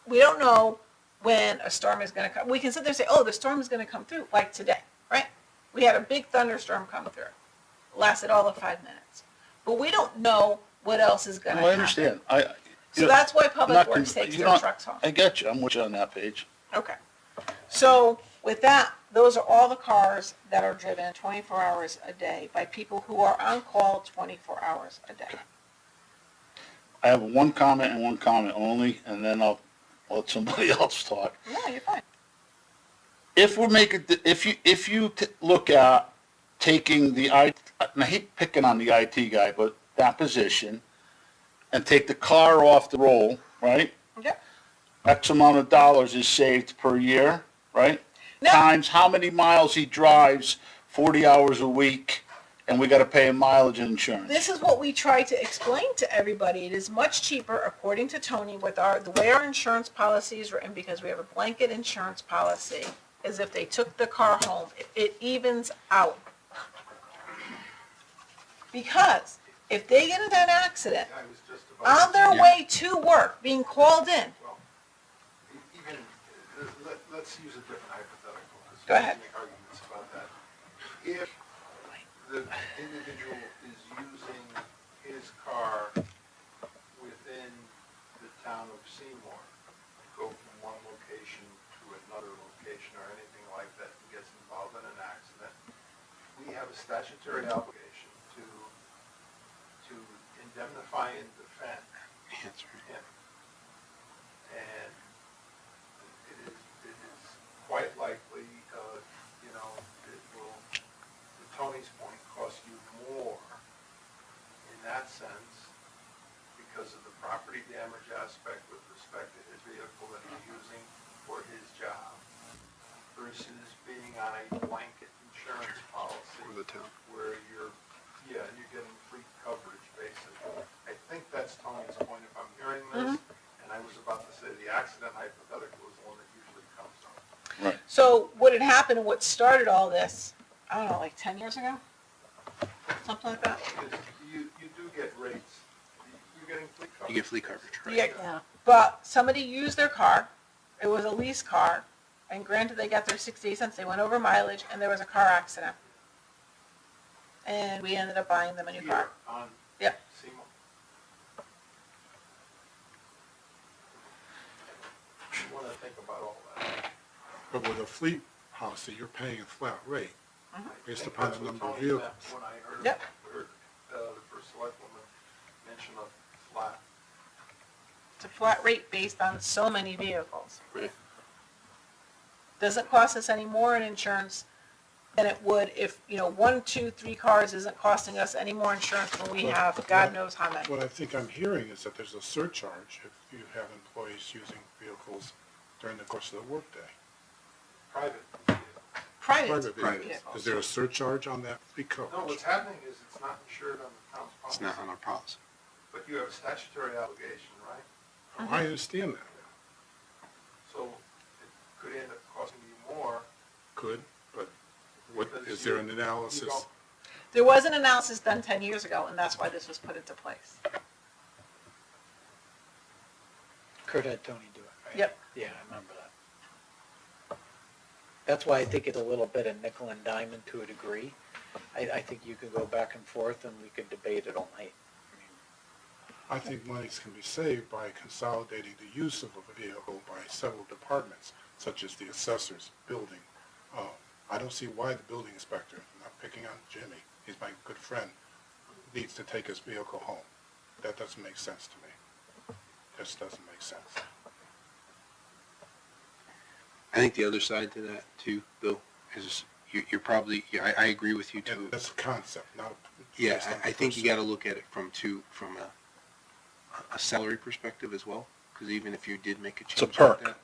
We don't know when a storm is gonna come. We can sit there and say, oh, the storm is gonna come through, like today, right? We had a big thunderstorm come through, lasted all of 5 minutes. But we don't know what else is gonna No, I happen. understand. So that's why Public Not Works con- takes you their don't- trucks home. I get you, I'm with you on that page. Okay. So with that, those are all the cars that are driven 24 hours a day by people who are on call 24 hours a day. I have one comment and one comment only, and then I'll let somebody else talk. No, you're fine. If you look at taking and I hate picking on the IT guy, but that position, and take the car off the roll, right? Yep. X amount of dollars is saved per year, right? No. Times how many miles he drives, 40 hours a week, and we gotta pay mileage and insurance. This is what we try to explain to everybody. It is much cheaper, according to Tony, with the way our insurance policy is written, because we have a blanket insurance policy, is if they took the car home, it evens out. Because if they get into an accident, I was just about. on their way to work, being called in, Even, let's use a different hypothetical. 'Cause Go ahead. we can make arguments about that. If the individual is using his car within the town of Seymour, go from one location to another location or anything like that, and gets involved in an accident, we have a statutory obligation to indemnify and defend him. And it is quite likely, it will, to Tony's point, cost you more in that sense because of the property damage aspect with respect to his vehicle that he's using for his job versus being on a blanket insurance policy. For the town. Where you're getting free coverage, basically. I think that's Tony's point if I'm hearing this. And I was about to say the accident hypothetical is the one that usually comes up. Right. so what had happened and what started all this, I don't know, like 10 years ago? Something like that? Because you do get rates. You're getting free coverage. You get fleet coverage, right? Yeah. But somebody used their car, it was a lease car, and granted they got their 68 cents, they went over mileage, and there was a car accident. And we ended up buying them a new car. Here on Yep. Seymour. You want to think about all that. But with a fleet policy, you're paying a flat rate based think upon that's the what number of Tony vehicles. meant When I heard, Yep. the first selectwoman mention of flat. It's a flat rate based on so many vehicles. Right. Doesn't cost us any more in insurance than it would if, 1, 2, 3 cars isn't costing us any more insurance when we have God knows how many. What I think I'm hearing is that there's a surcharge if you have employees using vehicles during the course of the workday. Private. Private vehicles. vehicles. Is there a surcharge on that fleet coverage? No, what's happening is it's not insured on the town's policy. It's not on our policy. But you have a statutory obligation, right? Oh, I understand that. So it could end up costing you more. Could, but what, because is there an you analysis? don't- There was an analysis done 10 years ago, and that's why this was put into place. Kurt had Tony do it, right? Yep. Yeah, I remember that. That's why I think it's a little bit of nickel and diamond to a degree. I think you could go back and forth and we could debate it all night. I think monies can be saved by consolidating the use of a vehicle by several departments, such as the assessors, building. I don't see why the building inspector, I'm not picking on Jimmy, he's my good friend, needs to take his vehicle home. That doesn't make sense to me. Just doesn't make sense. I think the other side to that too, Bill, is you're probably, I agree with you And too. that's a concept, not. Yeah, based on I think you person. gotta look at it from a salary perspective as well, because even if you did make a change a like perk. that.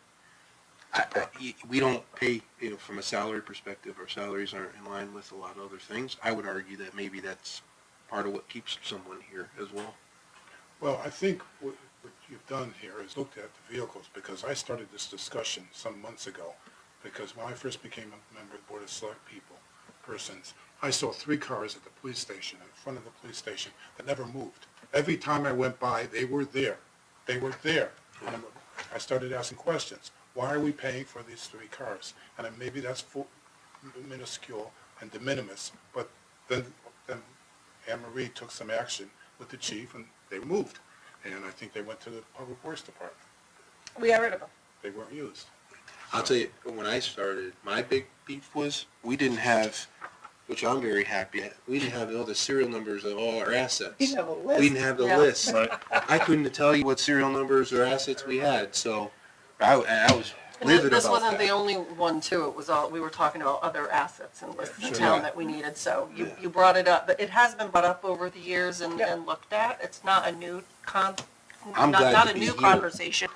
We don't pay, from a salary perspective, our salaries aren't in line with a lot of other things. I would argue that maybe that's part of what keeps someone here as well. Well, I think what you've done here is looked at the vehicles, because I started this discussion some months ago, because when I first became a member of the Board of Select persons, I saw 3 cars at the police station, in front of the police station, that never moved. Every time I went by, they were there. They were there. And I started asking questions. Why are we paying for these 3 cars? And then maybe that's minuscule and de minimis, but then Anne Marie took some action with the chief, and they moved. And I think they went to the Public Works Department. We got rid of them. They weren't used. I'll tell you, when I started, my big beef was, we didn't have, which I'm very happy at, we didn't have all the serial numbers of all our assets. You have a list. We didn't have the Yeah. list. Right. I couldn't tell you what serial numbers or assets we had, so I was livid This about wasn't the that. only one too, it was all, we were talking about other assets and lists in Sure. town Yeah. that we needed, so Yeah. you brought it up, but it has been brought up over the years and Yep. looked at, it's not a new I'm glad not to a be new here. conversation.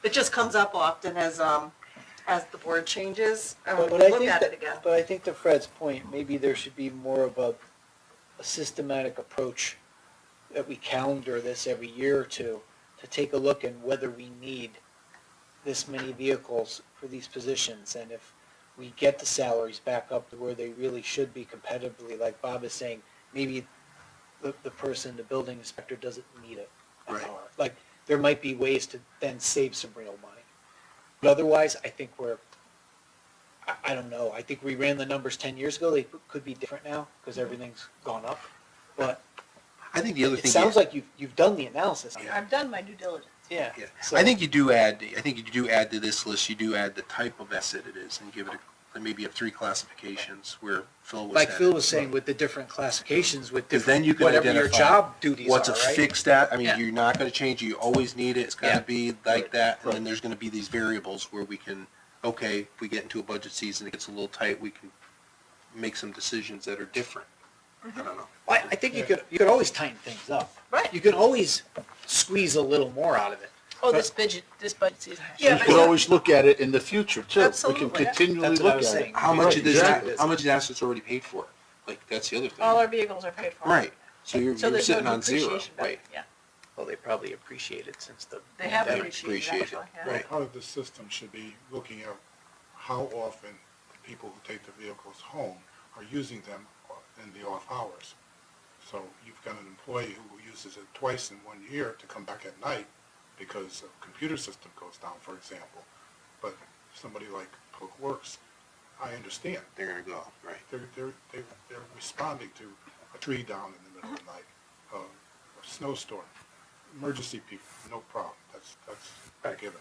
It just comes up often as, as the board changes, But we'll I look think at that- it again. But I think to Fred's point, maybe there should be more of a systematic approach that we calendar this every year or two to take a look at whether we need this many vehicles for these positions. And if we get the salaries back up to where they really should be competitively, like Bob is saying, maybe the person, the building inspector doesn't need a Right. car. Like, there might be ways to then save some real money. But otherwise, I think I don't know, I think we ran the numbers 10 years ago, they could be different now, because everything's gone up. But I think the other it thing. sounds like you've done the analysis. I've done my due diligence. Yeah. Yeah. So- I think you do add to this list, you do add the type of asset it is and give it maybe have 3 classifications where Phil was Like at Phil it. was saying, with the different classifications, with Because then different, you can whatever your identify job duties are, what's a right? fixed at, I mean, Yeah. you're not gonna change, you always need it, it's Yeah. gotta be like that, and then there's gonna be these variables where we can, okay, if we get into a budget season, it gets a little tight, we can make some decisions that are different. I don't know. I think you could always tighten things up. Right. You can always squeeze a little more out of it. Oh, this budget season. Yeah, We but could you- always look at it in the future too. We Absolutely. can continually That's what I look was at it. saying. How much Right, of this, exactly. how much of the assets already paid for? Like, that's the other thing. All our vehicles are paid for. Right, so you're So there's no sitting on 0, depreciation value. right? Yeah, Well, they probably appreciated since the. they have pandemic. appreciated appreciate it. actually, yeah. Right. Part of the system should be looking at how often the people who take the vehicles home are using them in the off hours. So you've got an employee who uses it twice in 1 year to come back at night because a computer system goes down, for example. But somebody like Public Works, I understand. They're gonna go, right. They're responding to a tree down in the middle of the night, a snowstorm, emergency people, no problem. That's a given.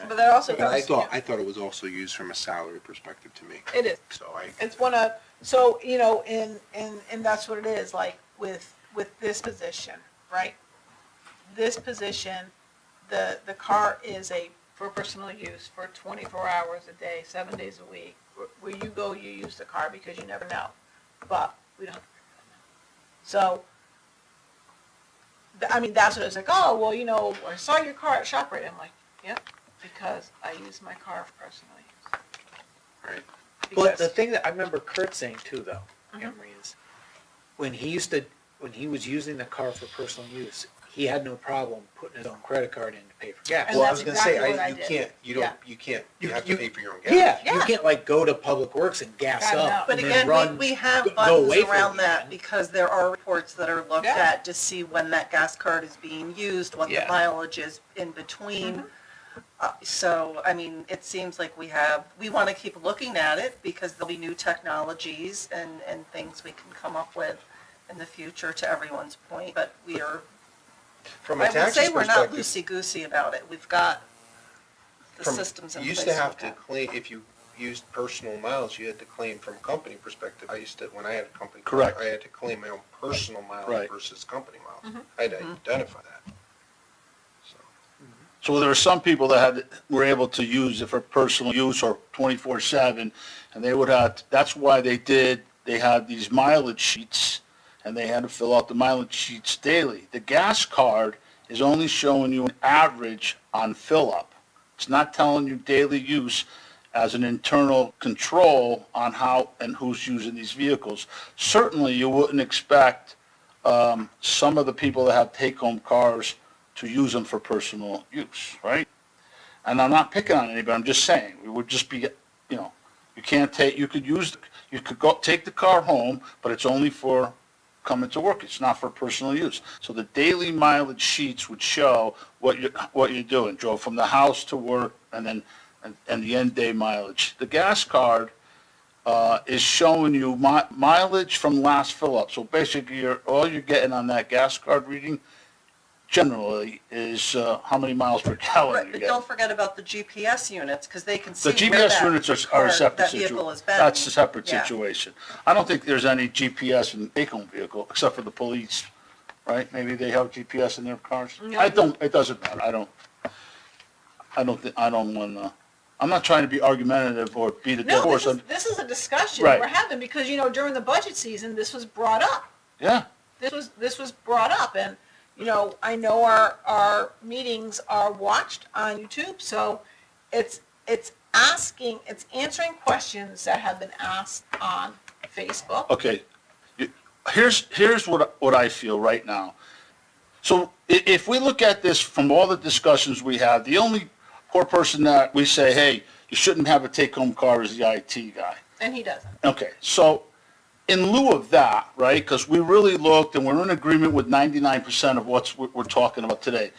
But that also But I goes, thought it was also used from a salary perspective to me, it is. so It's one of, so, you know, and that's what it is, like, with this position, right? This position, the car is for personal use for 24 hours a day, 7 days a week. Where you go, you use the car because you never know, but we don't. So, I mean, that's what it's like, oh, well, you know, I saw your car at ShopRite. I'm like, yep, because I use my car for personal use. right. But the Because- thing that I remember Kurt saying too, though, Mhm. Emery, is when he was using the car for personal use, he had no problem putting his own credit card in to pay for gas. And Well, I that's was gonna say, exactly what I you did. can't, you Yeah. don't, you can't, You- you have you- to pay for your own gas. Yeah, you Yeah. can't like go to Public Works and gas Gotta know. up But and then again, run. we have go buttons away from around it that again. because there are reports that are looked Yeah. at to see when that gas card is being used, what the Yeah. mileage is in between. So, I mean, it seems like we want to keep looking at it because there'll be new technologies and things we can come up with in the future, to everyone's point, but we are, From a I would taxes say we're not perspective, loosey-goosey about it. We've got the from, systems in you place. used to have look to at. claim, if you used personal miles, you had to claim from company perspective. I used to, when I had a company car, Correct. I had to claim my own personal miles Right. versus company miles. I had to identify that. So, So there were some people that were able to use it for personal use or 24/7, and they would have, that's why they had these mileage sheets, and they had to fill out the mileage sheets daily. The gas card is only showing you an average on fill-up. It's not telling you daily use as an internal control on how and who's using these vehicles. Certainly, you wouldn't expect some of the people that have take-home cars to use them for personal use, right? And I'm not picking on anybody, I'm just saying, we would just be, you know, you could go, take the car home, but it's only for coming to work, it's not for personal use. So the daily mileage sheets would show what you're doing, drove from the house to work, and then, and the end day mileage. The gas card, is showing you mileage from last fill up. So basically, all you're getting on that gas card reading generally is how many miles per gallon Right, you're but getting. don't forget about the GPS units, because they can see The where GPS that units are car- a separate that vehicle situation. has been. That's a separate Yeah. situation. I don't think there's any GPS in the take-home vehicle, except for the police, right? Maybe they have GPS in their cars? No. It doesn't matter. I'm not trying to be argumentative or beat a dead No, horse. this is a discussion Right. we're having, because, you know, during the budget season, this was brought up. Yeah, This was brought up, and, you know, I know our meetings are watched on YouTube, so it's it's answering questions that have been asked on Facebook. Okay, here's what I feel right now. So if we look at this from all the discussions we had, the only poor person that we say, hey, you shouldn't have a take-home car is the IT guy. And he doesn't. Okay, so in lieu of that, right, because we really looked and we're in agreement with 99% of what we're talking about today.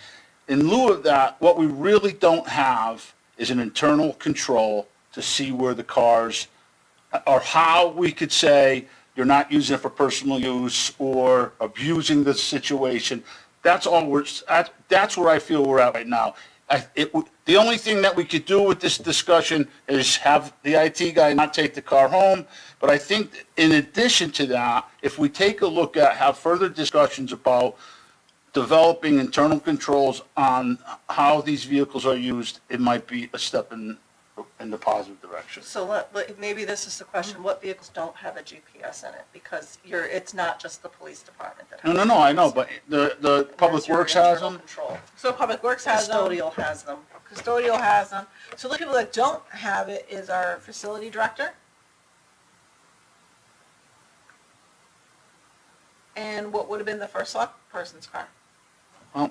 In lieu of that, what we really don't have is an internal control to see where the cars, or how we could say you're not using it for personal use or abusing the situation. That's all that's where I feel we're at right now. The only thing that we could do with this discussion is have the IT guy not take the car home. But I think in addition to that, if we take a look at, have further discussions about developing internal controls on how these vehicles are used, it might be a step in the positive direction. So maybe this is the question, what vehicles don't have a GPS in it? Because it's not just the police department that has. No, I know, but the Public Works has them. Control. So Public Works has them. Custodial has them. Custodial has them. So the people that don't have it is our facility director. And what would have been the first select person's car? Well,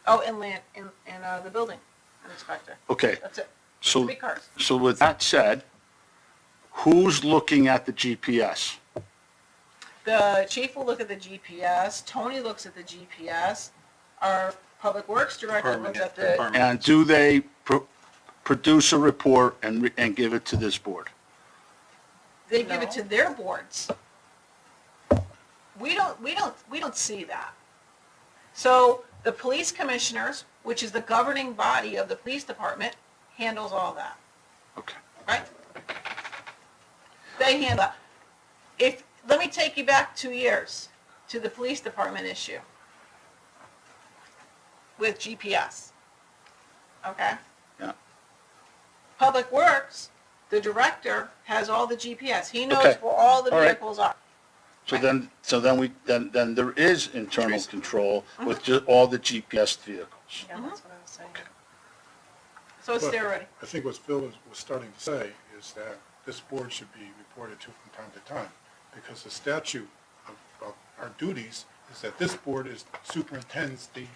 Oh, and the building inspector. okay, That's it. so, Three cars. so with that said, who's looking at the GPS? The chief will look at the GPS. Tony looks at the GPS. Our Public Works director looks at the, And do they produce a report and give it to this board? they give it to their boards. We don't see that. So the police commissioners, which is the governing body of the police department, handles all that. Okay. Right? They handle that. Let me take you back 2 years to the police department issue with GPS. Okay? Yeah. Public Works, the director has all the GPS. He knows Okay. where all the All right. vehicles are. So then there is internal control with all the GPS vehicles. Yeah, that's what I was saying. So it's But there already. I think what Phil was starting to say is that this board should be reported to from time to time, because the statute of our duties is that this board superintends the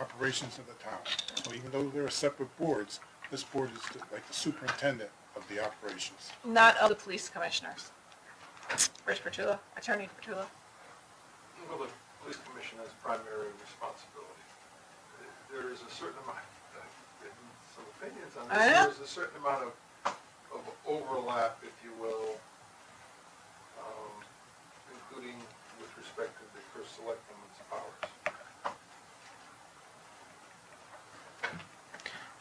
operations of the town. So even though there are separate boards, this board is like the superintendent of the operations. Not of the police commissioners. Rich Petula, Attorney Petula. Well, the police commission has primary responsibility. There is a certain amount, some opinions on I this, know. there's a certain amount of overlap, if you will, including with respect to the first selectman's powers.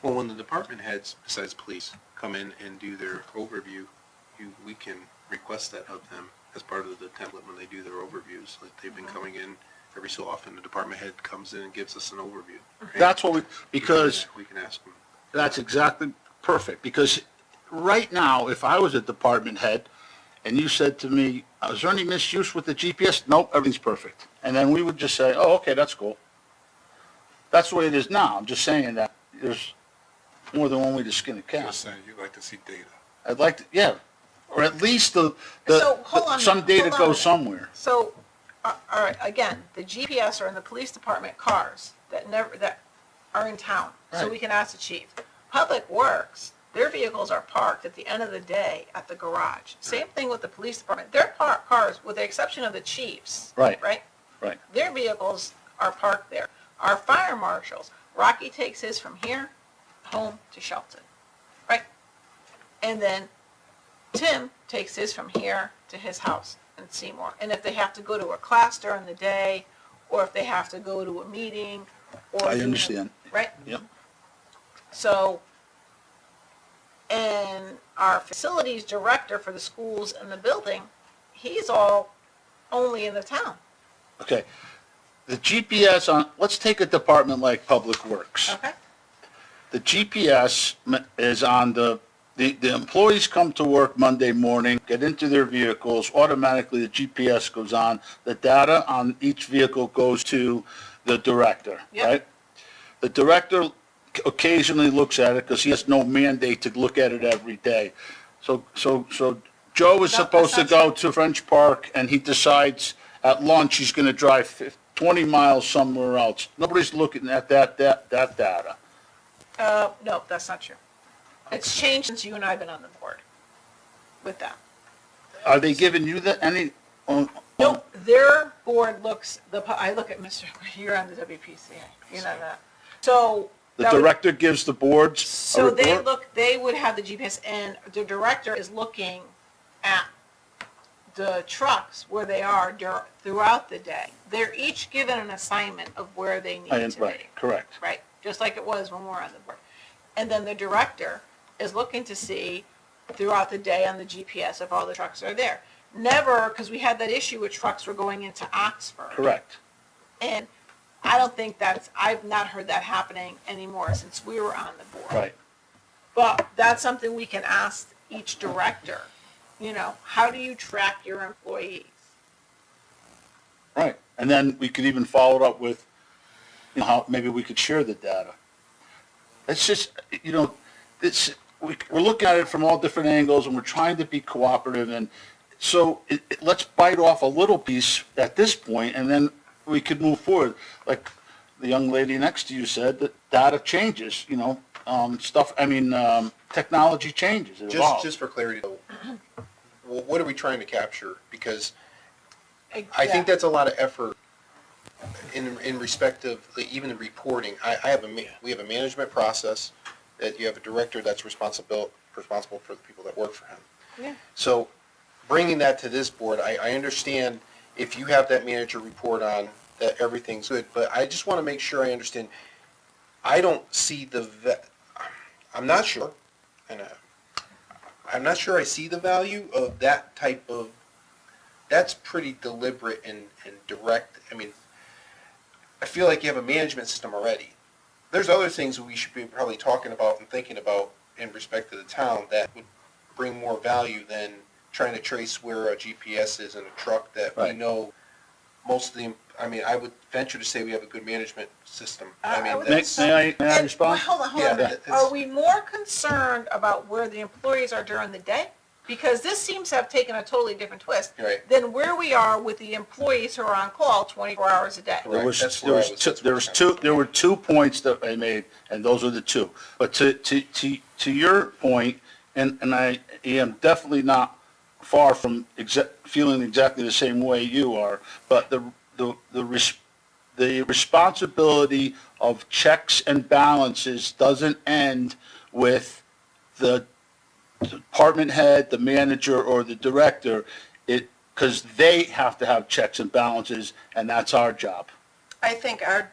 Well, when the department heads, besides police, come in and do their overview, we can request that of them as part of the template when they do their overviews. Like they've been coming in every so often, the department head comes in and gives us an overview. right? That's what because We can ask them. that's exactly perfect, because right now, if I was a department head and you said to me, is there any misuse with the GPS? Nope, everything's perfect. And then we would just say, oh, okay, that's cool. That's the way it is now. I'm just saying that there's more than one way to skin a cat. Just saying, you'd like to see data. I'd like to, yeah, or at least So, hold on a some minute, data hold on a goes minute. somewhere. So, all right, again, the GPS are in the police department cars that are in town. So Right. we can ask the chief. Public Works, their vehicles are parked at the end of the day at the garage. Same thing with the police department. Their cars, with the exception of the chiefs. Right. Right? Right. Their vehicles are parked there. Our fire marshals, Rocky takes his from here home to Shelton. Right? And then Tim takes his from here to his house in Seymour. And if they have to go to a class during the day, or if they have to go to a meeting, or I do- understand. Right? Yep. So, and our facilities director for the schools and the building, he's all only in the town. Okay. The GPS let's take a department like Public Works. Okay? The GPS is on the employees come to work Monday morning, get into their vehicles, automatically the GPS goes on. The data on each vehicle goes to the director, Yep. right? The director occasionally looks at it, because he has no mandate to look at it every day. So Joe is No, supposed to that's not go to French Park, and he decides at lunch he's gonna drive 20 miles somewhere else. Nobody's looking at that data. No, that's not true. It's changed since you and I have been on the board with that. Are they giving you any? No, their board looks, I look at Mr., you're on the WPCA, you know that. So. The that would- director gives the boards a So report? they would have the GPS, and the director is looking at the trucks where they are throughout the day. They're each given an assignment of where they need to be. Right, correct. Right, just like it was when we were on the board. And then the director is looking to see throughout the day on the GPS if all the trucks are there. Never, because we had that issue with trucks were going into Oxford. Correct. And I don't think I've not heard that happening anymore since we were on the board. Right. But that's something we can ask each director, how do you track your employees? Right. And then we could even follow it up with, how maybe we could share the data. It's just, we're looking at it from all different angles, and we're trying to be cooperative, and so let's bite off a little piece at this point, and then we could move forward. Like the young lady next to you said, that data changes, technology changes, it evolves. Just for clarity though, what are we trying to capture? Because I think that's a lot of effort in respect of even the reporting. We have a management process that you have a director that's responsible for the people that work for him. Yeah. So bringing that to this board, I understand if you have that manager report on that everything's good, but I just want to make sure I understand. I don't see I'm not sure, and I'm not sure I see the value of that type of, that's pretty deliberate and direct. I mean, I feel like you have a management system already. There's other things that we should be probably talking about and thinking about in respect to the town that would bring more value than trying to trace where a GPS is in a truck that we Right. know most of the, I would venture to say we have a good management system. I would That's, May I And- respond? Hold on. Yeah, that's- Are we more concerned about where the employees are during the day? Because this seems to have taken a totally different twist Right. than where we are with the employees who are on call 24 hours a day. Correct. That's where I was- There were 2 points that I made, and those are the 2. But to your point, and I am definitely not far from feeling exactly the same way you are, but the responsibility of checks and balances doesn't end with the department head, the manager, or the director, because they have to have checks and balances, and that's our job. I think I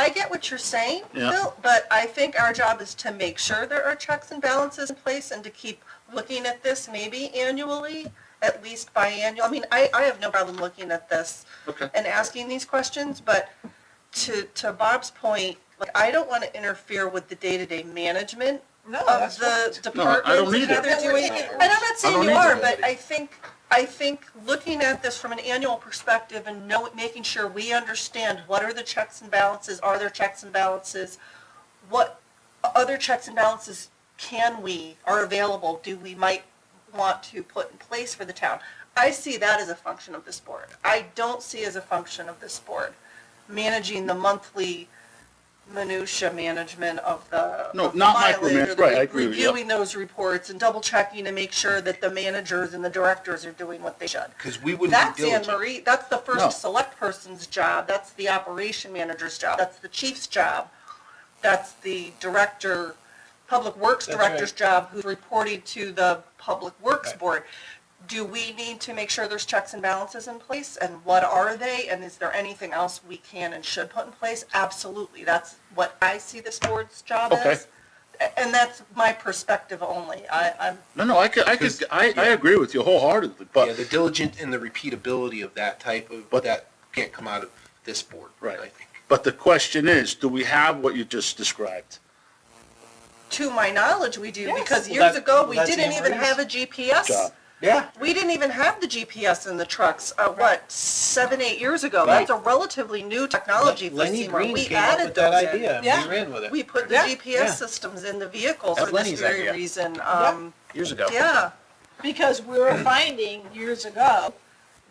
get what you're saying, Yeah. Bill, but I think our job is to make sure there are checks and balances in place and to keep looking at this maybe annually, at least biannual. I have no problem looking at this Okay. and asking these questions, but to Bob's point, I don't want to interfere with the day-to-day management No, of that's the No, I don't departments and either. how they're doing. And I'm not saying don't you either. are, but I think looking at this from an annual perspective and making sure we understand what are the checks and balances, are there checks and balances, what other checks and balances are available, we might want to put in place for the town. I see that as a function of this board. I don't see as a function of this board managing the monthly minutia management of the No, of the not mileage or micromanage, the right, I agree with you. reviewing those reports and double checking to make sure that the managers and the directors are doing what they should. because we wouldn't That's be Anne diligent. Marie, that's the No. first select person's job, that's the operation manager's job, that's the chief's job, that's the public works That's director's right. job who's reporting to the public works board. Do we need to make sure there's checks and balances in place, and what are they, and is there anything else we can and should put in place? Absolutely, that's what I see this board's job Okay. as. And that's my perspective only, I'm, No, I agree with you wholeheartedly, Yeah, but, the diligent and the repeatability of that type of, that can't come out of this board, Right. I think. but the question is, do we have what you just described? to my knowledge, we do, Yes. because Well, years that- ago, well, we that's didn't Anne even Marie's have a GPS. job. Yeah. We didn't even have the GPS in the trucks, 7, 8 years ago. Right. That's a relatively new technology for Lenny Seymour. Green We came up added with that those in. idea, and Yeah. we ran with it. We put the Yeah. GPS systems in the vehicle That's for this Lenny's very idea. reason. Years ago. Yeah, Because we were finding years ago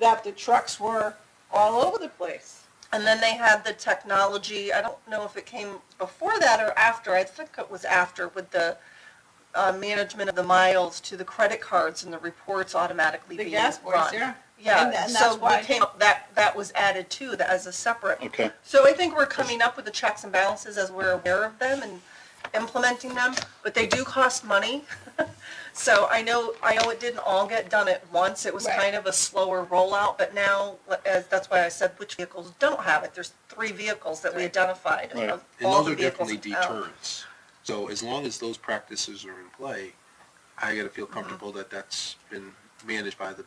that the trucks were all over the place. and then they had the technology, I don't know if it came before that or after, I think it was after, with the management of the miles to the credit cards and the reports automatically The being gas boys, run. yeah. Yeah, And that's so why- we came up, that was added too, that as a separate. Okay. So I think we're coming up with the checks and balances as we're aware of them and implementing them, but they do cost money. So I know it didn't all get done at once, it was Right. kind of a slower rollout, but now, that's why I said which vehicles don't have it. There's 3 vehicles that we identified Right. of And all those the are vehicles definitely in town. deterrents. So as long as those practices are in play, I gotta feel comfortable that that's been managed by the,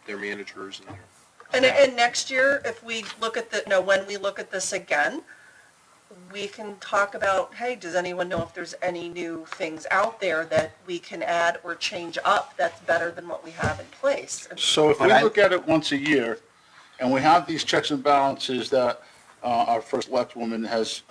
their managers and their. And next year, if we look at when we look at this again, we can talk about, hey, does anyone know if there's any new things out there that we can add or change up that's better than what we have in place? So if we But I- look at it once a year, and we have these checks and balances that our first select woman has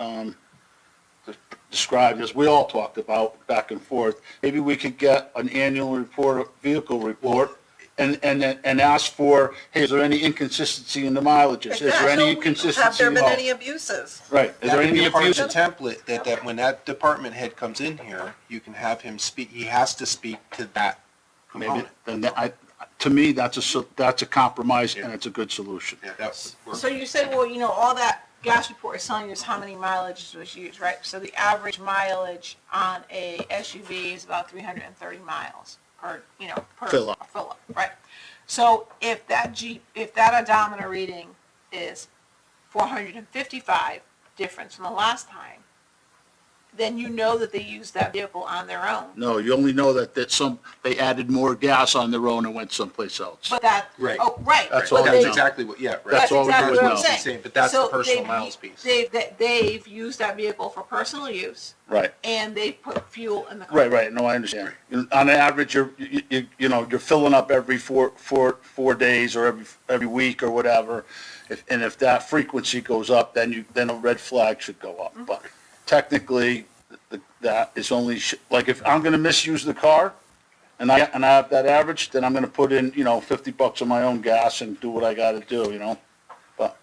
described, as we all talked about back and forth, maybe we could get an annual report, vehicle report, and ask for, hey, is there any inconsistency in the mileages? Is there any inconsistency? Have there in been all- any abuses? Right, is That there could any be a part of abuse? the template, that when that department head comes in here, you can have him speak, he has to speak to that Maybe, component. then to me, that's a compromise and it's a good solution. Yeah, that's. So you said, well, all that gas report is telling us how many mileage was used, right? So the average mileage on a SUV is about 330 miles per Fill up. right? So if that odometer reading is 455 difference from the last time, then you know that they used that vehicle on their own. No, you only know that they added more gas on their own and went someplace else. But that, Right. oh, right. That's but all we That's know. exactly what, yeah, right. That's all we exactly do what is I'm know. saying. Saying, but that's the So personal they've- miles piece. They've used that vehicle for personal use, Right, and they put fuel in the car. right, no, I understand. On average, you're filling up every four days or every week or whatever. If that frequency goes up, then a red flag should go up. But technically, that is only, like, if I'm gonna misuse the car and I have that average, then I'm gonna put in, $50 of my own gas and do what I gotta do, but.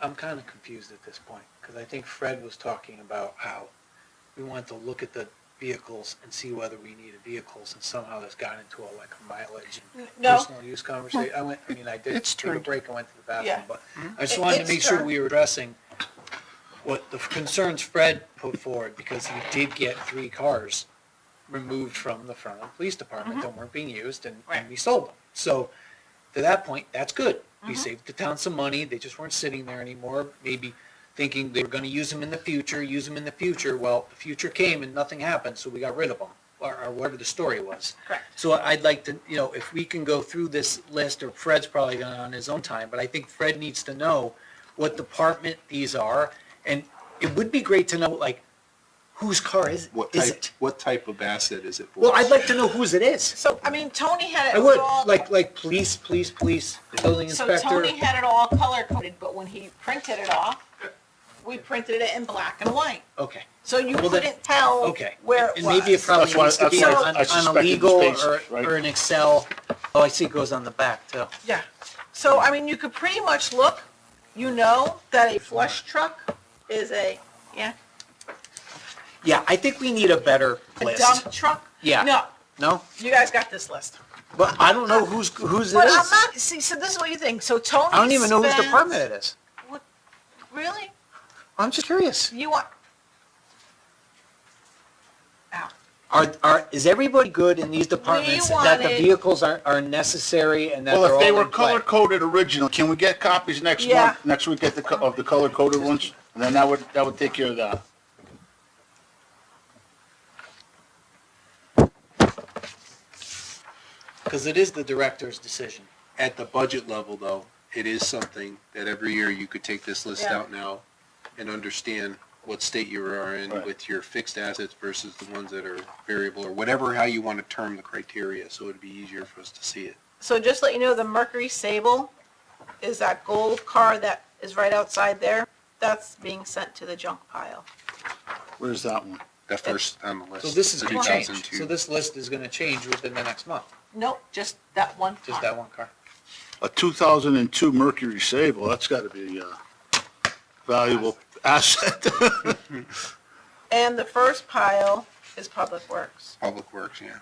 I'm kind of confused at this point, because I think Fred was talking about how we want to look at the vehicles and see whether we needed vehicles, and somehow this got into a mileage and No. personal use conversation. I did It's take a turned. break and went to the bathroom, Yeah. but I just wanted to It's make sure turned. we were addressing what the concerns Fred put forward, because he did get 3 cars removed from the front of the police department that weren't being used, and Right. we sold them. So, to that point, that's good. We saved the town some money, they just weren't sitting there anymore, maybe thinking they were gonna use them in the future. Well, the future came and nothing happened, so we got rid of them, or whatever the story was. Correct. So I'd like to, if we can go through this list, or Fred's probably gonna on his own time, but I think Fred needs to know what department these are, and it would be great to know, whose car is it? What type of asset is it for? Well, I'd like to know whose it is. So, Tony had it I would, all. like police, building So inspector. Tony had it all color coded, but when he printed it off, we printed it in black and white. Okay. So you Well, then- couldn't tell Okay. where it And was. maybe it probably That's why- needs to be that's why on I a suspected legal spaces, right? or an Excel. Oh, I see it goes on the back too. Yeah. So, you could pretty much look, that a flush truck is a Yeah, I think we need a better list. dump truck. Yeah. No, No? you guys got this list. But I don't know whose it But is. I'm not, so this is what you think. So Tony I don't even know whose spends- department it is. Really? I'm just curious. You want, Is everybody good in these departments that the wanted- vehicles are necessary and that Well, they're if all they were in play? color-coded original, can we get copies next Yeah. month, next week of the color-coded ones? And then that would take care of that. Because it is the director's decision. At the budget level, though, it is something that every year you could take this list Yeah. out now and understand what state you are in Right. with your fixed assets versus the ones that are variable, or whatever, how you want to term the criteria, so it'd be easier for us to see it. So just let you know, the Mercury Sable is that gold car that is right outside there. That's being sent to the junk pile. Where's that one? That first on the list. So this is the gonna change, 2002. so this list is gonna change within the next month, Nope, just that one just car. that one car. A 2002 Mercury Sable, that's gotta be a valuable asset. And the first pile is Public Works. Public Works, yeah.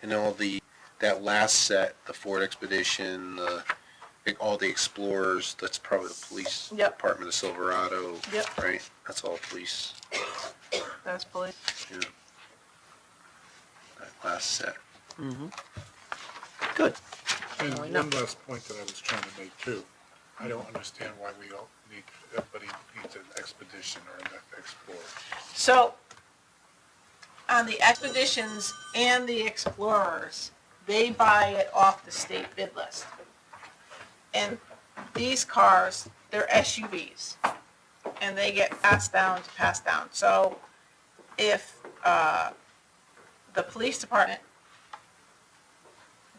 And that last set, the Ford Expedition, all the Explorers, that's probably the police Yep. department, the Silverado, Yep. right? That's all police, That's police. yeah. That last set. Good. And Well, no. one last point that I was trying to make too, I don't understand why we all need, everybody needs an Expedition or an Explorer. So, on the Expeditions and the Explorers, they buy it off the state bid list. And these cars, they're SUVs, and they get passed down to pass down. So, if, the police department,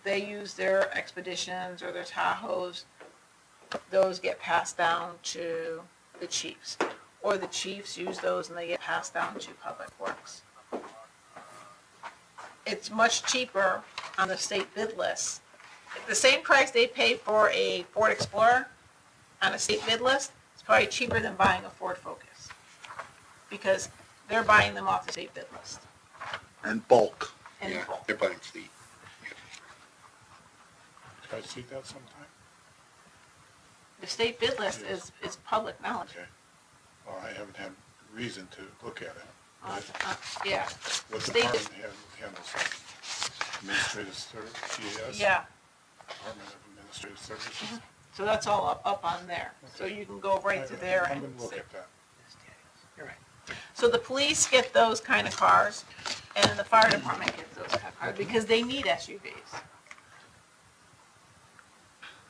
they use their Expeditions or their Tahoes, those get passed down to the chiefs. Or the chiefs use those and they get passed down to Public Works. It's much cheaper on the state bid list. The same price they pay for a Ford Explorer on a state bid list is probably cheaper than buying a Ford Focus. Because they're buying them off the state bid list. And bulk. in Yeah, bulk. they're buying fleet. Can I see that sometime? The state bid list is public knowledge. Okay. Well, I haven't had reason to look at it. Yeah, What State- department handles that? Administrative Service, GAS? yeah. Department of Administrative Services? So that's all up on there. So you can go right to there I'm and gonna look see. at that. You're right. So the police get those kind of cars, and the fire department gets those kind of cars, because they need SUVs.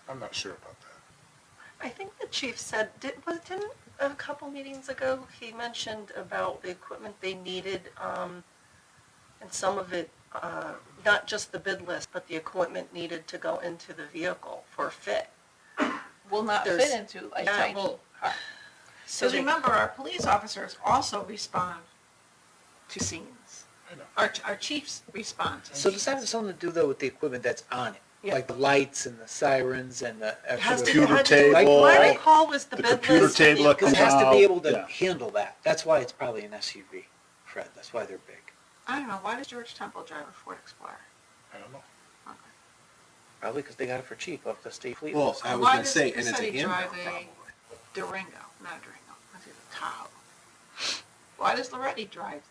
I'm not sure about that. I think the chief said, didn't a couple meetings ago, he mentioned about the equipment they needed, and some of it, not just the bid list, but the equipment needed to go into the vehicle for fit. Will not fit There's- into a yeah, tiny well, car. So Because they- remember, our police officers also respond to scenes. I know. Our chiefs respond to So does that have scenes. something to do though with the equipment that's on it? Yeah. Like the lights and the sirens and the It has extra. to- Computer it had to- table. What I Right. recall was the The bid computer list. table that Because comes it has to out, be able to yeah. handle that. That's why it's probably an SUV, Fred. That's why they're big. I don't know, why does George Temple drive a Ford Explorer? I don't know. Probably because they got it for cheap off the state fleet. Well, list. I was Why gonna does say, and it's a Cassetti Hammer. drive a Durango, not a Durango, what's it, a Tahoe? Why does Loretti drive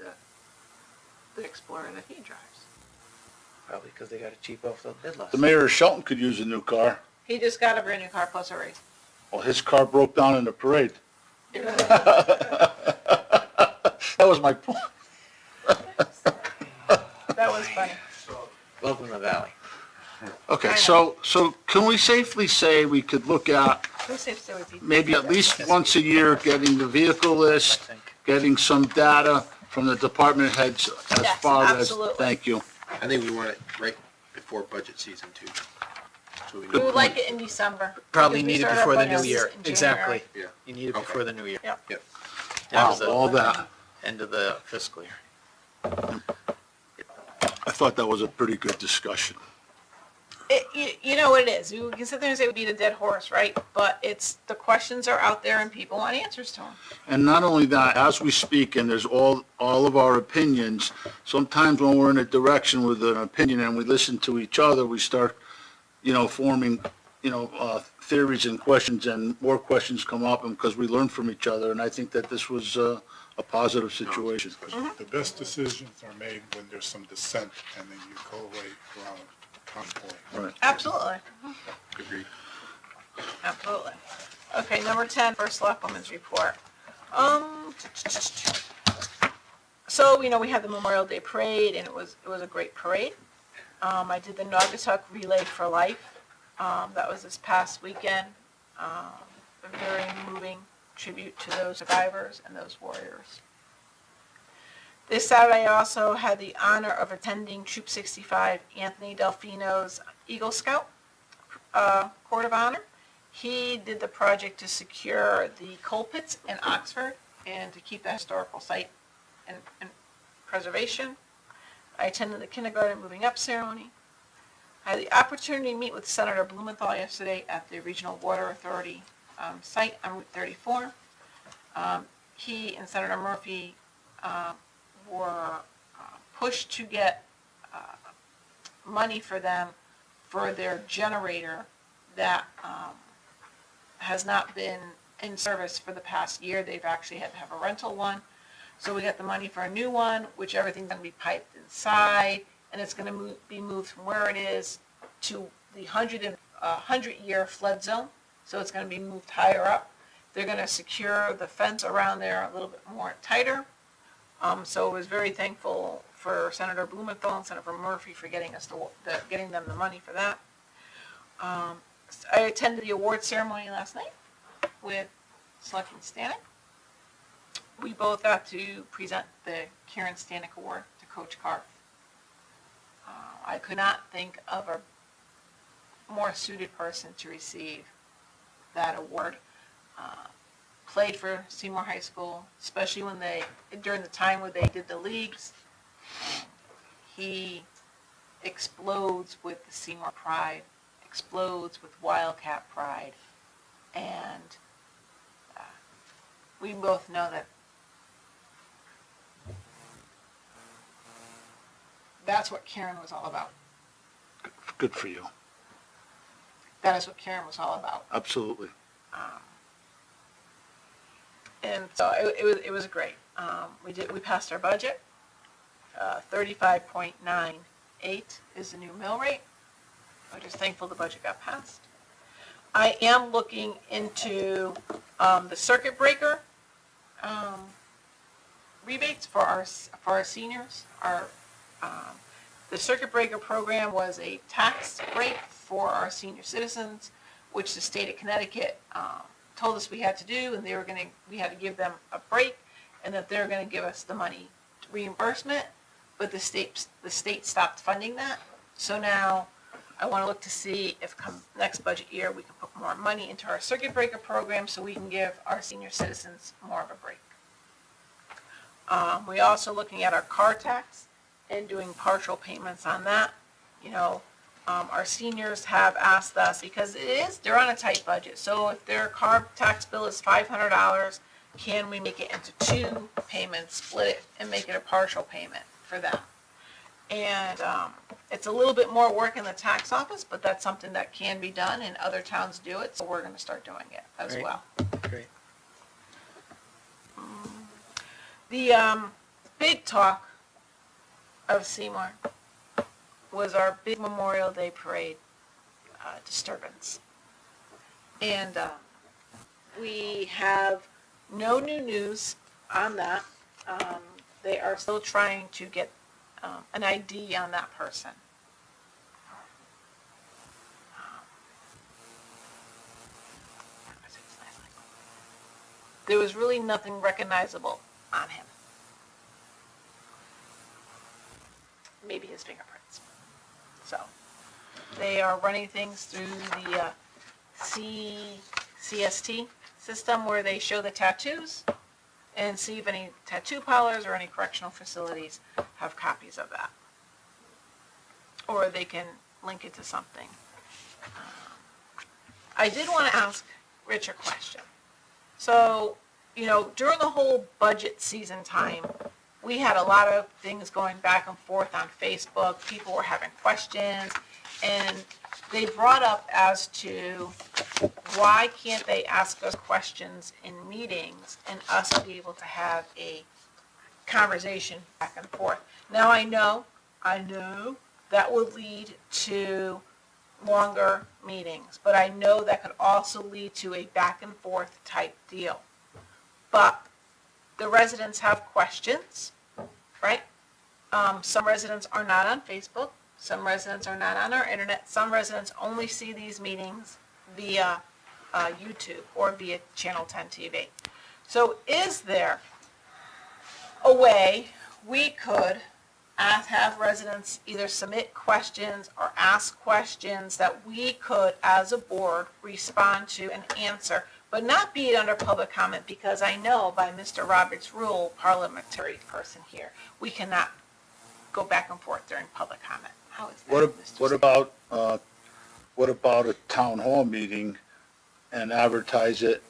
the Explorer that he drives? Probably because they got it cheap off the bid list. The mayor of Shelton could use a new car. He just got a brand new car plus a raise. Well, his car broke down in the parade. That was my point. That was funny. Welcome to the valley. Okay, so can we safely say we could look at Who saves there would be? maybe at least once a year getting the vehicle list, getting some data from the department heads as Yes, far as, absolutely. thank you. I think we want it right before budget season too. So we We know. would like it in December. Probably because we need it start our before the budget new year. in January. Exactly. Yeah. You need it Okay. before the new year. Yep. Yep. Wow, End of all the- that. End of the fiscal year. I thought that was a pretty good discussion. You know what it is. You can sit there and say it would beat a dead horse, right? But it's, the questions are out there and people want answers to them. And not only that, as we speak, and there's all of our opinions, sometimes when we're in a direction with an opinion and we listen to each other, we start, forming, theories and questions, and more questions come up, and because we learn from each other, and I think that this was a positive situation. The best decisions are made when there's some dissent, and then you collate around a common point. Right. Absolutely. Agreed. Absolutely. Okay, number 10, first selectwoman's report. So, we had the Memorial Day Parade, and it was a great parade. I did the Naugatuck Relay for Life. That was this past weekend. A very moving tribute to those survivors and those warriors. This Saturday, I also had the honor of attending Troop 65, Anthony Delfino's Eagle Scout Court of Honor. He did the project to secure the coal pits in Oxford and to keep the historical site in preservation. I attended the kindergarten moving up ceremony. I had the opportunity to meet with Senator Blumenthal yesterday at the Regional Water Authority site on Route 34. He and Senator Murphy were pushed to get money for them for their generator that has not been in service for the past year. They've actually had to have a rental one. So we got the money for a new one, which everything's going to be piped inside, and it's going to be moved from where it is to the 100-year flood zone. So it's going to be moved higher up. They're going to secure the fence around there a little bit more tighter. So I was very thankful for Senator Blumenthal and Senator Murphy for getting them the money for that. I attended the award ceremony last night with Selectman Stanek. We both got to present the Karen Stanek Award to Coach Carr. I could not think of a more suited person to receive that award. Played for Seymour High School, especially during the time when they did the leagues. He explodes with the Seymour pride, explodes with Wildcat pride, and we both know that that's what Karen was all about. Good for you. That is what Karen was all about. Absolutely. And so it was great. We passed our budget. 35.98 is the new mill rate. I'm just thankful the budget got passed. I am looking into the circuit breaker rebates for our seniors. The circuit breaker program was a tax break for our senior citizens, which the state of Connecticut told us we had to do, and we had to give them a break, and that they're going to give us the money reimbursement, but the state stopped funding that. So now I want to look to see if come next budget year we can put more money into our circuit breaker program so we can give our senior citizens more of a break. We're also looking at our car tax and doing partial payments on that. Our seniors have asked us, because they're on a tight budget, so if their car tax bill is $500, can we make it into 2 payments, split it, and make it a partial payment for them? And it's a little bit more work in the tax office, but that's something that can be done, and other towns do it, so we're going to start doing it as Great. well. Great. The big talk of Seymour was our big Memorial Day Parade disturbance. And we have no new news on that. They are still trying to get an ID on that person. There was really nothing recognizable on him. Maybe his fingerprints. So they are running things through the CST system where they show the tattoos and see if any tattoo parlors or any correctional facilities have copies of that. Or they can link it to something. I did want to ask Rich a question. So, during the whole budget season time, we had a lot of things going back and forth on Facebook. People were having questions, and they brought up as to why can't they ask us questions in meetings and us be able to have a conversation back and forth. Now I know that would lead to longer meetings, but I know that could also lead to a back and forth type deal. But the residents have questions, right? Some residents are not on Facebook, some residents are not on our internet, some residents only see these meetings via YouTube or via Channel 10 TV. So is there a way we could have residents either submit questions or ask questions that we could, as a board, respond to and answer, but not be under public comment, because I know by Mr. Roberts' rule, parliamentary person here, we cannot go back and forth during public comment. How is that, Mr. What about a town hall meeting and advertise it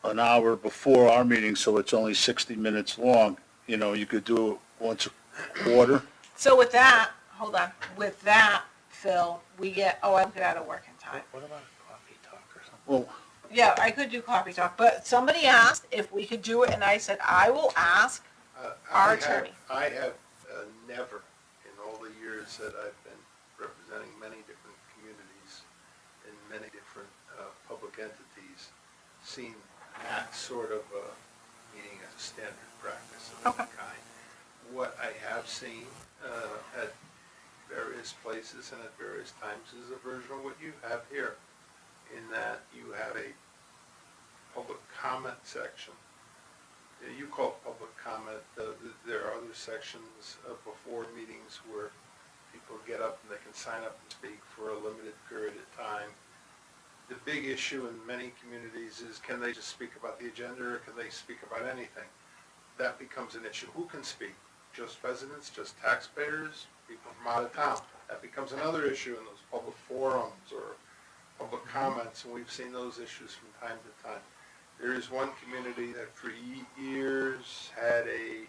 an hour before our meeting, so it's only 60 minutes long? You know, you could do it once a quarter. So with that, hold on, with that, Phil, we get, I get out of work in time. What about a coffee talk or something? Well, Yeah, I could do coffee talk, but somebody asked if we could do it, and I said, I will ask our attorney. I have never, in all the years that I've been representing many different communities and many different public entities, seen that sort of meeting as a standard practice of any kind. What I have seen at various places and at various times is a version of what you have here, in that you have a public comment section. You call it public comment. There are other sections before meetings where people get up and they can sign up and speak for a limited period of time. The big issue in many communities is, can they just speak about the agenda, or can they speak about anything? That becomes an issue. Who can speak? Just residents, just taxpayers, people from out of town? That becomes another issue in those public forums or public comments, and we've seen those issues from time to time. There is one community that for years had a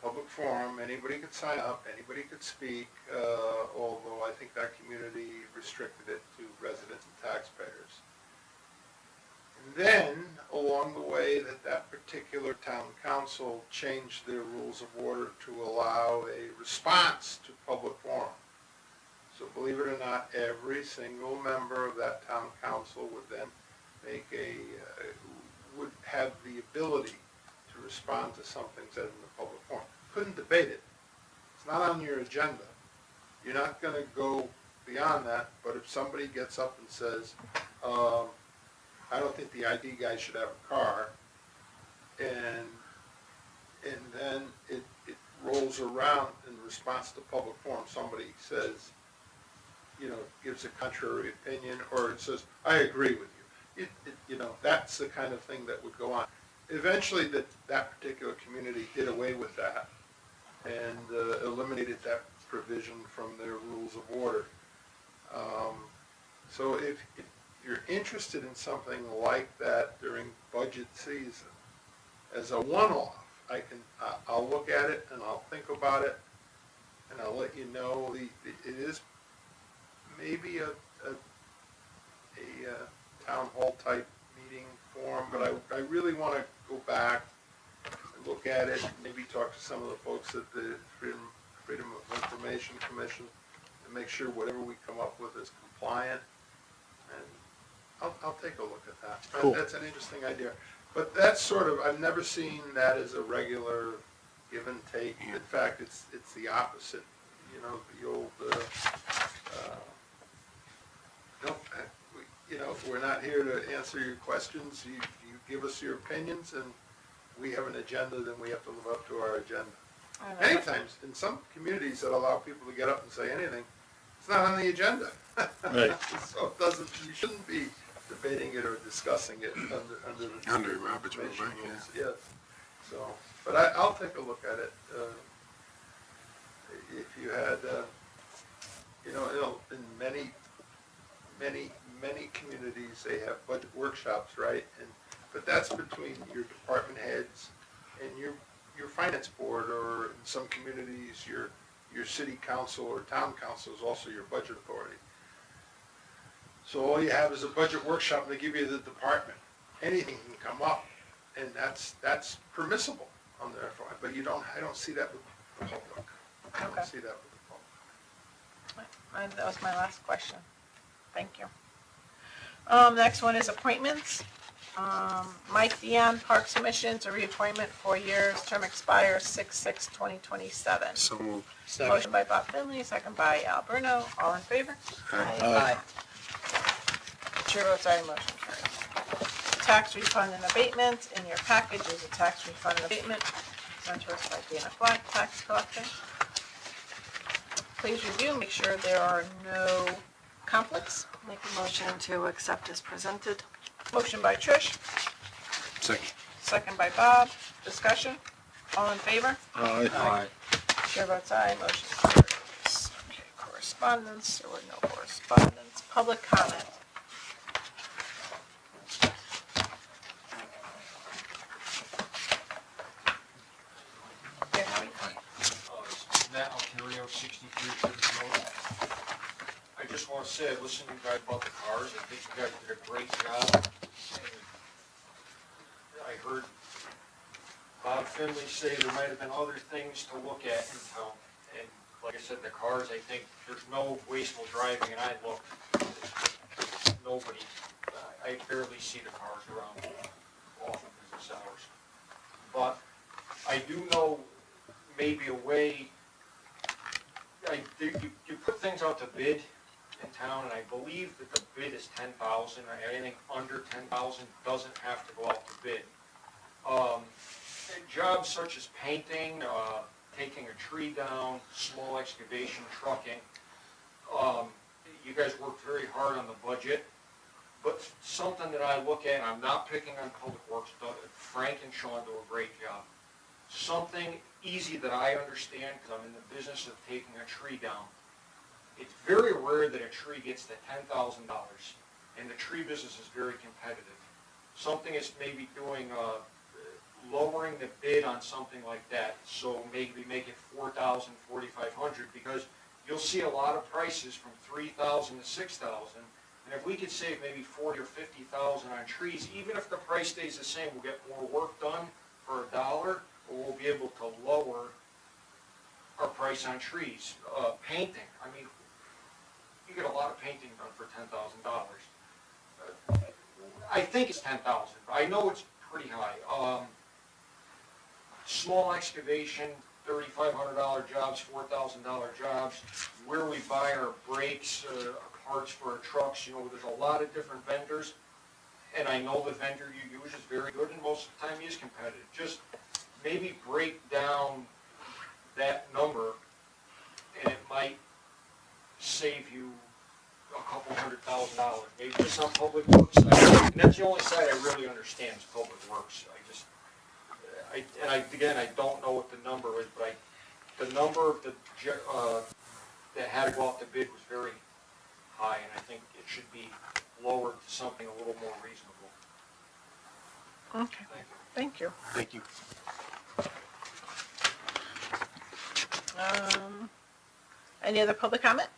public forum. Anybody could sign up, anybody could speak, although I think that community restricted it to residents and taxpayers. And then, along the way, that particular town council changed their rules of order to allow a response to public forum. So believe it or not, every single member of that town council would then would have the ability to respond to something said in the public forum. Couldn't debate it. It's not on your agenda. You're not going to go beyond that, but if somebody gets up and says, I don't think the ID guy should have a car, and then it rolls around in response to public forum, somebody says, gives a contrary opinion, or it says, I agree with you. That's the kind of thing that would go on. Eventually, that particular community did away with that and eliminated that provision from their rules of order. So if you're interested in something like that during budget season, as a one-off, I'll look at it and I'll think about it, and I'll let you know. It is maybe a town hall type meeting forum, but I really want to go back and look at it, and maybe talk to some of the folks at the Freedom of Information Commission and make sure whatever we come up with is compliant. And I'll take a look at that. Cool. That's an interesting idea. But that's sort of, I've never seen that as a regular give and take. In fact, it's the opposite. The old, we're not here to answer your questions. You give us your opinions, and we have an agenda, then we have to live up to our agenda. Many times, in some communities that allow people to get up and say anything, it's not on the agenda. Right. So you shouldn't be debating it or discussing it under Robert's rule, information right, rules. Yes. So, but I'll take a look at it. If you had, in many communities, they have budget workshops, right? But that's between your department heads and your finance board, or in some communities, your city council or town council is also your budget authority. So all you have is a budget workshop, and they give you the department. Anything can come up, and that's permissible on their part. But I don't see that with the public. I don't see that with the public. That was my last question. Thank you. Next one is appointments. Mike Dion, Parks and Missions, a reappointment, 4 years, term expires 6/6/2027. So moved. Motion by Bob Finley, second by Al Bruno, all in favor? Aye. Chair votes aye, motion carries. Tax refund and abatements, in your package is a tax refund and abatement sent to us by Dana Black, tax collector. Please review, make sure there are no conflicts. Make a motion to accept as presented. Motion by Trish, Second. second by Bob, discussion, all in favor? Aye. Chair votes aye, motion carries. Okay, correspondence, there were no correspondence, public comment. Yeah, Howie? Matt Alcario, 63 Church Road. I just want to say, I listened to you guys about the cars, I think you guys did a great job. And I heard Bob Finley say there might have been other things to look at in town. And like I said, the cars, I think there's no wasteful driving, and I looked, nobody, I barely see the cars around often business hours. But I do know maybe a way, you put things out to bid in town, and I believe that the bid is 10,000. Anything under 10,000 doesn't have to go out to bid. Jobs such as painting, taking a tree down, small excavation, trucking, you guys worked very hard on the budget, but something that I look at, and I'm not picking on Public Works, Frank and Sean do a great job. Something easy that I understand, because I'm in the business of taking a tree down. It's very rare that a tree gets to $10,000, and the tree business is very competitive. Something is maybe doing, lowering the bid on something like that, so maybe make it $4,000, $4,500, because you'll see a lot of prices from $3,000 to $6,000, and if we could save maybe $40,000 or $50,000 on trees, even if the price stays the same, we'll get more work done for $1, or we'll be able to lower our price on trees. Painting, I mean, you get a lot of painting done for $10,000. I think it's 10,000, but I know it's pretty high. Small excavation, $3,500 jobs, $4,000 jobs. Where we buy our brakes, parts for our trucks, there's a lot of different vendors. And I know the vendor you use is very good, and most of the time he is competitive. Just maybe break down that number, and it might save you a couple $100,000. Maybe just on Public Works side. And that's the only side I really understand is Public Works. Again, I don't know what the number is, but the number that had to go out to bid was very high, and I think it should be lowered to something a little more reasonable. Okay, thank you. Thank you. Any other public comment?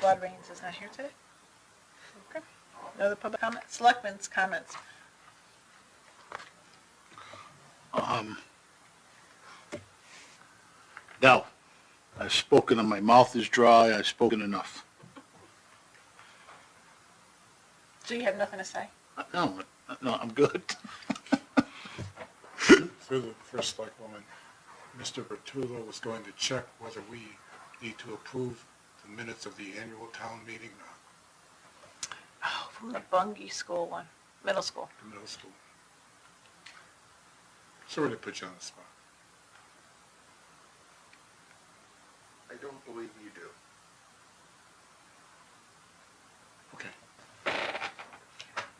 Blood Rains is not here today. Okay. No other public comment? Selectmen's comments. Now, I've spoken and my mouth is dry, I've spoken enough. So you have nothing to say? No, I'm good. Through the first Selectwoman, Mr. Bertullo was going to check whether we need to approve the minutes of the annual town meeting, Oh, from the Bungie School one, middle school. the middle school. Sorry to put you on the spot. I don't believe you do. Okay.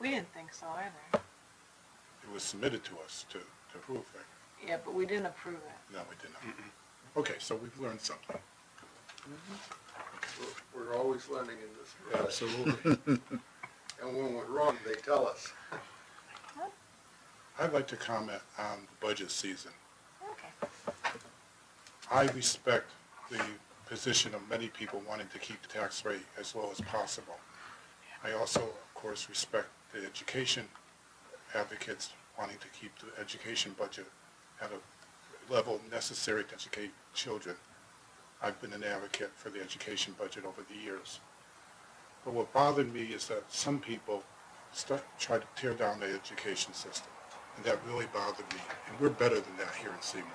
We didn't think so either. It was submitted to us to approve, right? Yeah, but we didn't approve it. No, we did not. Okay, so we've learned something. We're always learning in this profession. Absolutely. And when we're wrong, they tell us. I'd like to comment on the budget season. Okay. I respect the position of many people wanting to keep the tax rate as low as possible. I also, of course, respect the education advocates wanting to keep the education budget at a level necessary to educate children. I've been an advocate for the education budget over the years. But what bothered me is that some people try to tear down the education system. And that really bothered me. And we're better than that here in Seymour.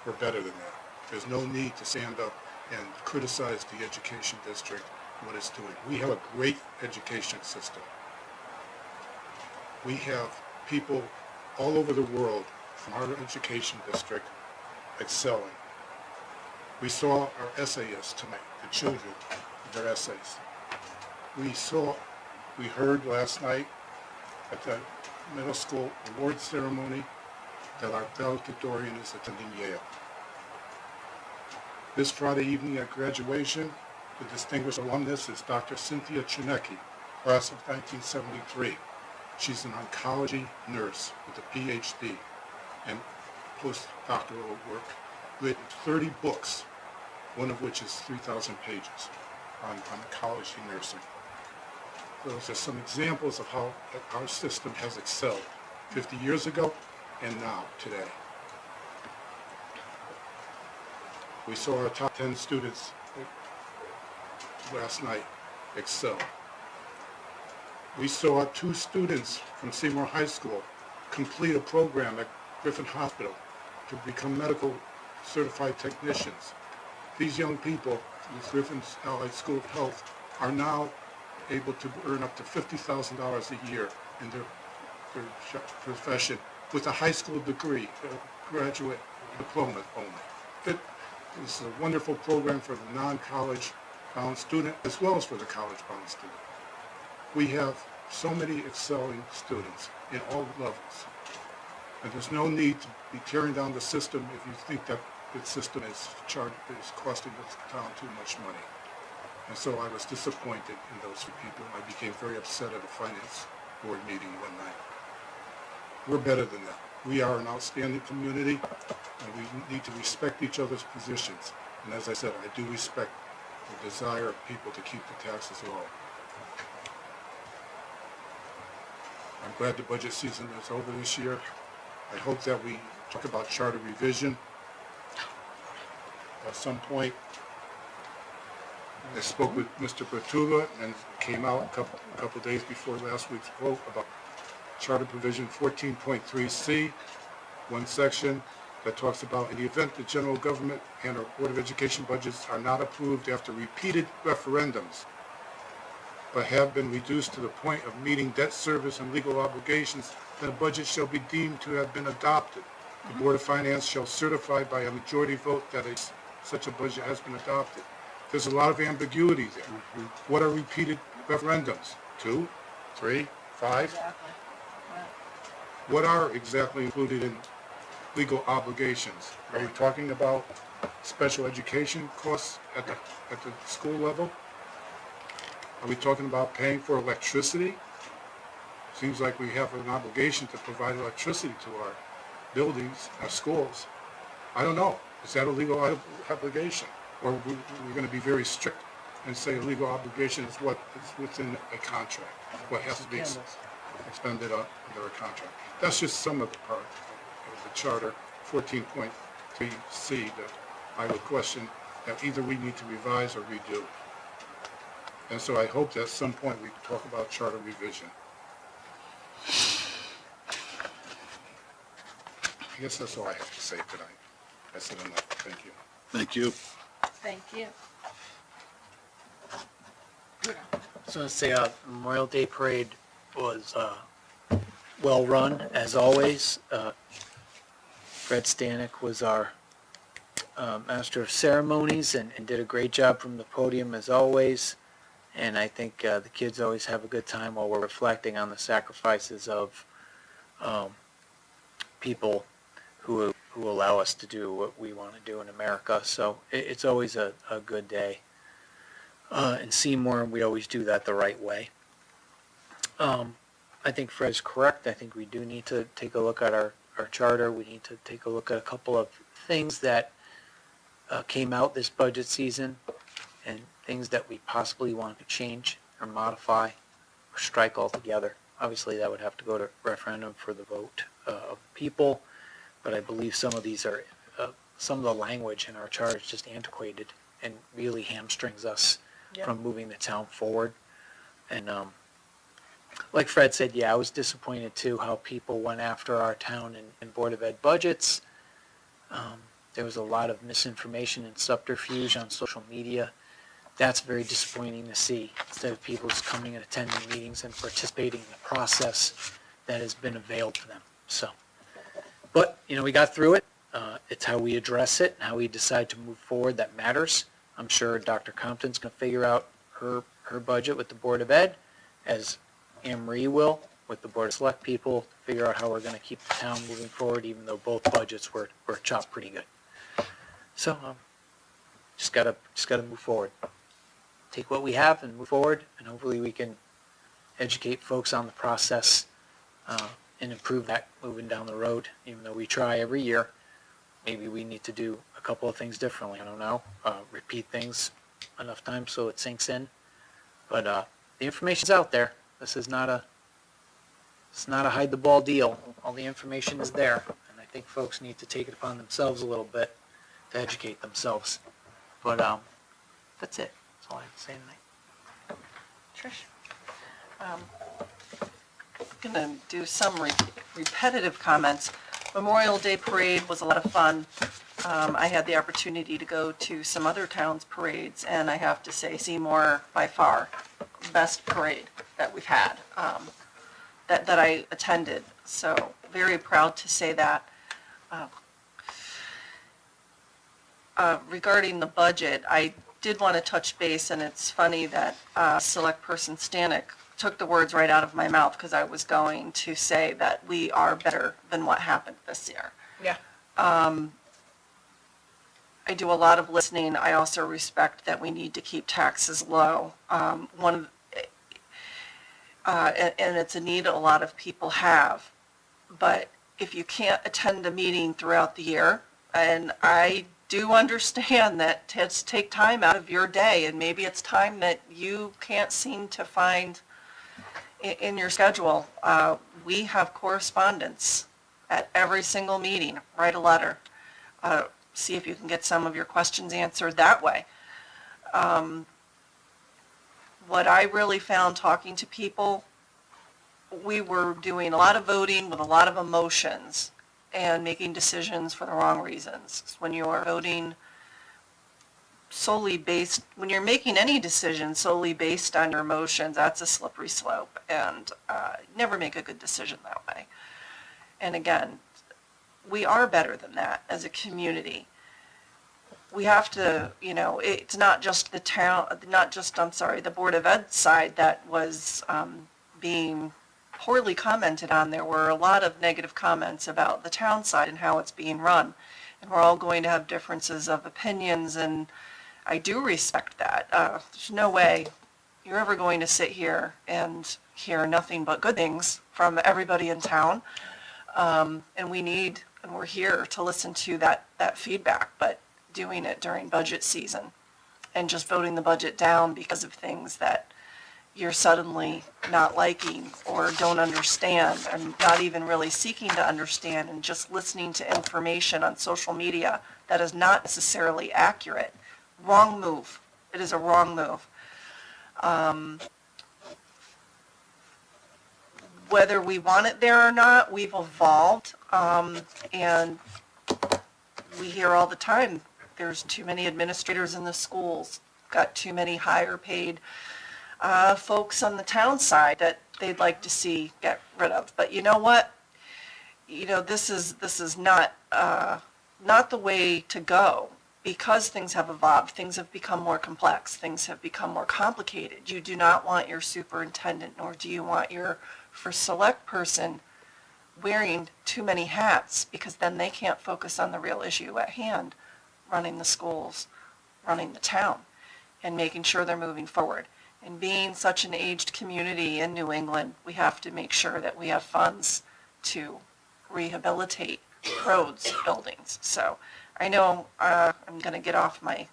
We're better than that. There's no need to stand up and criticize the education district, what it's doing. We have a great education system. We have people all over the world from our education district excelling. We saw our essayists tonight, the children, their essays. We heard last night at the middle school award ceremony that our valedictorian is attending Yale. This Friday evening at graduation, the distinguished alumnus is Dr. Cynthia Chinecki, class of 1973. She's an oncology nurse with a PhD and postdoctoral work, written 30 books, one of which is 3,000 pages on oncology nursing. Those are some examples of how our system has excelled 50 years ago and now, today. We saw our top 10 students last night excel. We saw 2 students from Seymour High School complete a program at Griffin Hospital to become medical certified technicians. These young people with Griffin's Allied School of Health are now able to earn up to $50,000 a year in their profession with a high school degree, a graduate diploma only. This is a wonderful program for the non-college bound student as well as for the college bound student. We have so many excelling students in all levels. And there's no need to be tearing down the system if you think that the system is costing the town too much money. And so I was disappointed in those people. I became very upset at a finance board meeting one night. We're better than that. We are an outstanding community, and we need to respect each other's positions. And as I said, I do respect the desire of people to keep the taxes low. I'm glad the budget season is over this year. I hope that we talk about charter revision at some point. I spoke with Mr. Bertula and came out a couple days before last week's vote about Charter Provision 14.3C, one section that talks about in the event the general government and our Board of Education budgets are not approved after repeated referendums, but have been reduced to the point of meeting debt service and legal obligations, then a budget shall be deemed to have been adopted. The Board of Finance shall certify by a majority vote that such a budget has been adopted. There's a lot of ambiguity there. What are repeated referendums? 2, 3, 5? Exactly. What are exactly included in legal obligations? Are we talking about special education costs at the school level? Are we talking about paying for electricity? Seems like we have an obligation to provide electricity to our buildings, our schools. I don't know. Is that a legal obligation? Or we're going to be very strict and say a legal obligation is what is within a contract, what has to be expended under a contract. That's just some of the part of the Charter 14.3C that I would question that either we need to revise or redo. And so I hope that at some point we can talk about charter revision. I guess that's all I have to say tonight. I said enough. Thank you. Thank you. Thank you. So let's say Memorial Day Parade was well run, as always. Fred Stanek was our Master of Ceremonies and did a great job from the podium, as always. And I think the kids always have a good time while we're reflecting on the sacrifices of people who allow us to do what we want to do in America. So it's always a good day. In Seymour, we always do that the right way. I think Fred's correct. I think we do need to take a look at our charter. We need to take a look at a couple of things that came out this budget season and things that we possibly want to change or modify or strike altogether. Obviously, that would have to go to referendum for the vote of people, but I believe some of these are, some of the language in our charter is just antiquated and really hamstrings us from moving the town forward. And Like Fred said, yeah, I was disappointed too how people went after our town and Board of Ed budgets. There was a lot of misinformation and subterfuge on social media. That's very disappointing to see, instead of people just coming and attending meetings and participating in the process that has been availed to them. So, but, we got through it. It's how we address it and how we decide to move forward that matters. I'm sure Dr. Compton's going to figure out her budget with the Board of Ed, as Anne Marie will with the Board of Select people, figure out how we're going to keep the town moving forward, even though both budgets were chopped pretty good. So, just gotta move forward. Take what we have and move forward, and hopefully we can educate folks on the process and improve that moving down the road. Even though we try every year, maybe we need to do a couple of things differently. I don't know, repeat things enough times so it sinks in. But the information's out there. This is not a hide the ball deal. All the information is there, and I think folks need to take it upon themselves a little bit to educate themselves. But that's it. That's all I have to say tonight. Trish? I'm going to do some repetitive comments. Memorial Day Parade was a lot of fun. I had the opportunity to go to some other towns' parades, and I have to say Seymour, by far, best parade that we've had, that I attended. So very proud to say that. Regarding the budget, I did want to touch base, and it's funny that Select Person Stanek took the words right out of my mouth, because I was going to say that we are better than what happened this year. Yeah. I do a lot of listening. I also respect that we need to keep taxes low. And it's a need a lot of people have. But if you can't attend a meeting throughout the year, and I do understand that to take time out of your day, and maybe it's time that you can't seem to find in your schedule. We have correspondence at every single meeting. Write a letter. See if you can get some of your questions answered that way. What I really found talking to people, we were doing a lot of voting with a lot of emotions and making decisions for the wrong reasons. When you are voting solely based, when you're making any decision solely based on your emotions, that's a slippery slope, and never make a good decision that way. And again, we are better than that as a community. We have to, it's not just the the Board of Ed side that was being poorly commented on. There were a lot of negative comments about the town side and how it's being run. And we're all going to have differences of opinions, and I do respect that. There's no way you're ever going to sit here and hear nothing but good things from everybody in town. And we're here to listen to that feedback, but doing it during budget season and just voting the budget down because of things that you're suddenly not liking or don't understand, and not even really seeking to understand, and just listening to information on social media that is not necessarily accurate. Wrong move. It is a wrong move. Whether we want it there or not, we've evolved, and we hear all the time, there's too many administrators in the schools, got too many higher paid folks on the town side that they'd like to see get rid of. But you know what? This is not the way to go, because things have evolved. Things have become more complex. Things have become more complicated. You do not want your superintendent, nor do you want your first select person wearing too many hats, because then they can't focus on the real issue at hand, running the schools, running the town, and making sure they're moving forward. And being such an aged community in New England, we have to make sure that we have funds to rehabilitate roads, buildings. So I know I'm going to get off my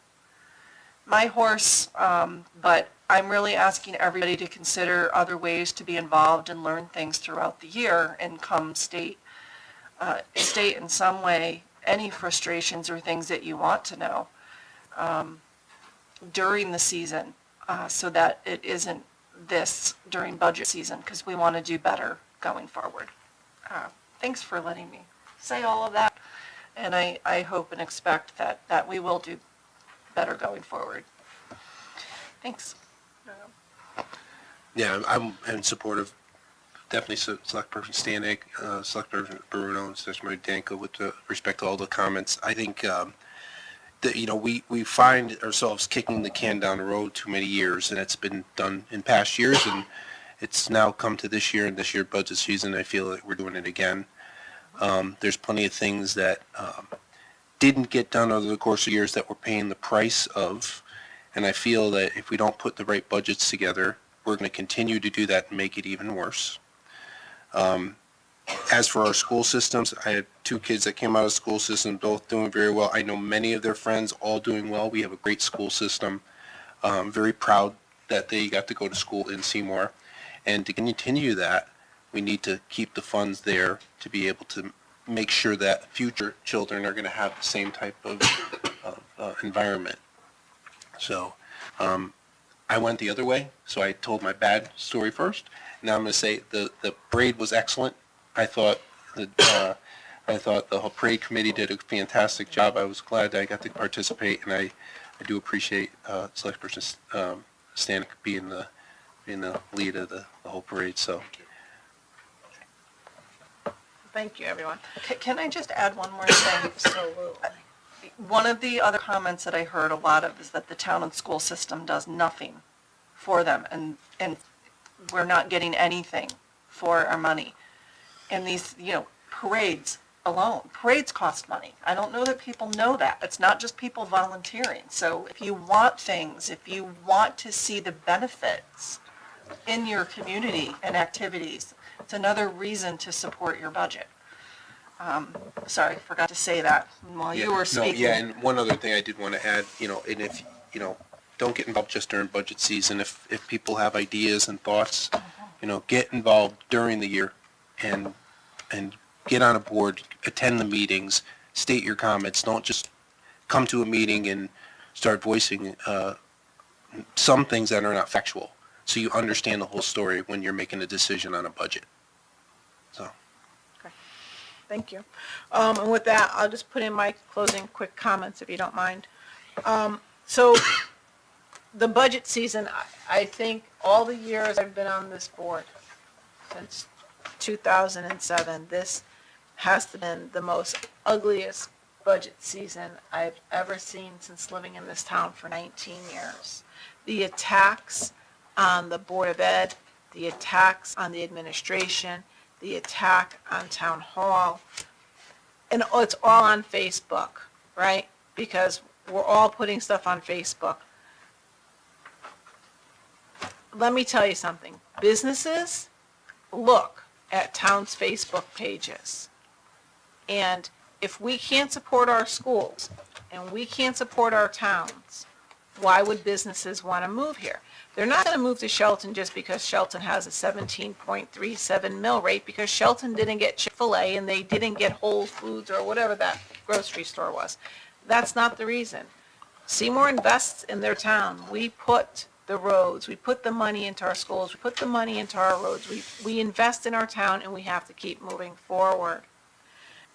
horse, but I'm really asking everybody to consider other ways to be involved and learn things throughout the year, and come state in some way any frustrations or things that you want to know during the season, so that it isn't this during budget season because we want to do better going forward. Thanks for letting me say all of that, and I hope and expect that we will do better going forward. Thanks. Yeah, I'm in support of definitely Select Person Stanek, Select Person Bruno, and Select Person Danko with respect to all the comments. I think that, you know, we find ourselves kicking the can down the road too many years, and it's been done in past years, and it's now come to this year, and this year budget season, I feel like we're doing it again. There's plenty of things that didn't get done over the course of years that we're paying the price of, and I feel that if we don't put the right budgets together, we're going to continue to do that and make it even worse. As for our school systems, I had 2 kids that came out of school system, both doing very well. I know many of their friends all doing well. We have a great school system. I'm very proud that they got to go to school in Seymour. And to continue that, we need to keep the funds there to be able to make sure that future children are going to have the same type of environment. So I went the other way, so I told my bad story first. Now I'm going to say the parade was excellent. I thought the whole parade committee did a fantastic job. I was glad that I got to participate, and I do appreciate Select Person Stanek being the lead of the whole parade. So Thank you, everyone. Can I just add one more thing? Absolutely. One of the other comments that I heard a lot of is that the town and school system does nothing for them, and we're not getting anything for our money. And these, parades alone, parades cost money. I don't know that people know that. It's not just people volunteering. So if you want things, if you want to see the benefits in your community and activities, it's another reason to support your budget. Sorry, forgot to say that while you were speaking. And one other thing I did want to add, and if, don't get involved just during budget season. If people have ideas and thoughts, get involved during the year and get on a board, attend the meetings, state your comments. Don't just come to a meeting and start voicing some things that are not factual, so you understand the whole story when you're making a decision on a budget. So. Thank you. And with that, I'll just put in my closing quick comments, if you don't mind. So the budget season, I think all the years I've been on this board, since 2007, this has been the most ugliest budget season I've ever seen since living in this town for 19 years. The attacks on the Board of Ed, the attacks on the administration, the attack on Town Hall, and it's all on Facebook, right? Because we're all putting stuff on Facebook. Let me tell you something. Businesses look at town's Facebook pages. And if we can't support our schools and we can't support our towns, why would businesses want to move here? They're not going to move to Shelton just because Shelton has a 17.37 mill rate, because Shelton didn't get Chick-fil-A and they didn't get Whole Foods or whatever that grocery store was. That's not the reason. Seymour invests in their town. We put the roads, we put the money into our schools, we put the money into our roads. We invest in our town, and we have to keep moving forward.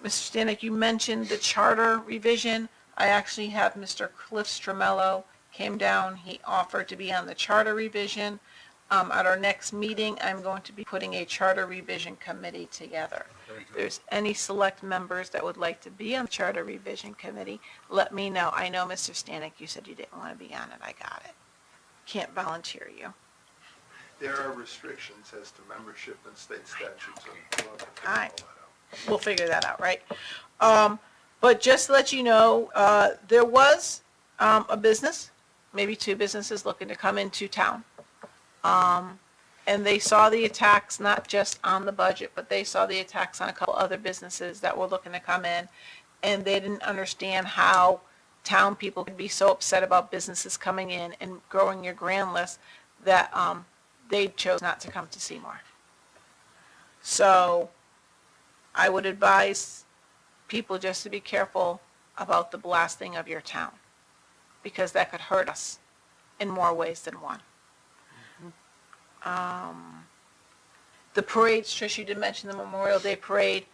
Mr. Stanek, you mentioned the charter revision. I actually have Mr. Cliff Stramello came down. He offered to be on the charter revision. At our next meeting, I'm going to be putting a charter revision committee together. If there's any select members that would like to be on the charter revision committee, let me know. I know, Mr. Stanek, you said you didn't want to be on it. I got it. Can't volunteer you. There are restrictions as to membership in state statutes. All right. We'll figure that out, right? But just to let you know, there was a business, maybe 2 businesses looking to come into town. And they saw the attacks not just on the budget, but they saw the attacks on a couple other businesses that were looking to come in. And they didn't understand how town people could be so upset about businesses coming in and growing your grand list that they chose not to come to Seymour. So I would advise people just to be careful about the blasting of your town, because that could hurt us in more ways than one. The parades, Trish, you did mention the Memorial Day Parade.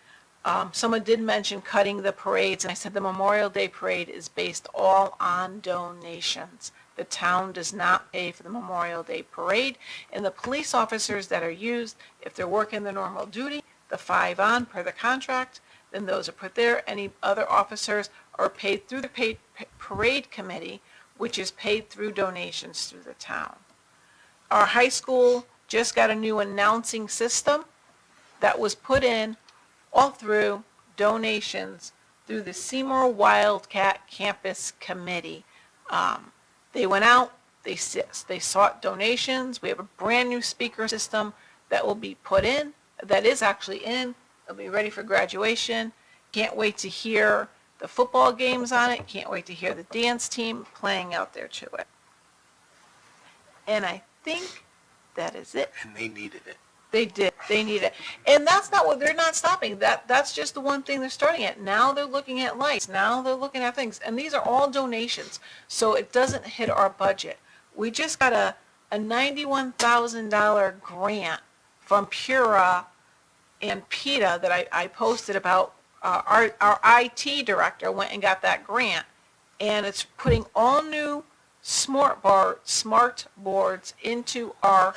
Someone did mention cutting the parades, and I said the Memorial Day Parade is based all on donations. The town does not pay for the Memorial Day Parade, and the police officers that are used, if they're working their normal duty, the 5 on per the contract, then those are put there. Any other officers are paid through the parade committee, which is paid through donations through the town. Our high school just got a new announcing system that was put in all through donations through the Seymour Wildcat Campus Committee. They went out, they sought donations. We have a brand new speaker system that will be put in, that is actually in. It'll be ready for graduation. Can't wait to hear the football games on it. Can't wait to hear the dance team playing out there to it. And I think that is it. And they needed it. They did. They need it. And that's not what, they're not stopping. That's just the one thing they're starting at. Now they're looking at lights. Now they're looking at things. And these are all donations. So it doesn't hit our budget. We just got a $91,000 grant from Pura and PETA that I posted about. Our IT director went and got that grant. And it's putting all new smart boards into our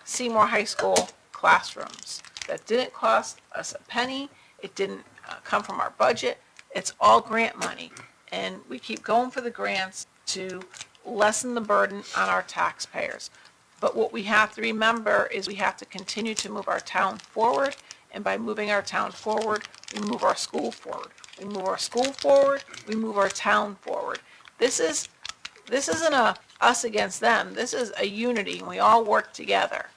Seymour High School classrooms. That didn't cost us a penny. It didn't come from our budget. It's all grant money. And we keep going for the grants to lessen the burden on our taxpayers. But what we have to remember is we have to continue to move our town forward. And by moving our town forward, we move our school forward. We move our school forward, we move our town forward. This isn't a us against them. This is a unity, and we all work together.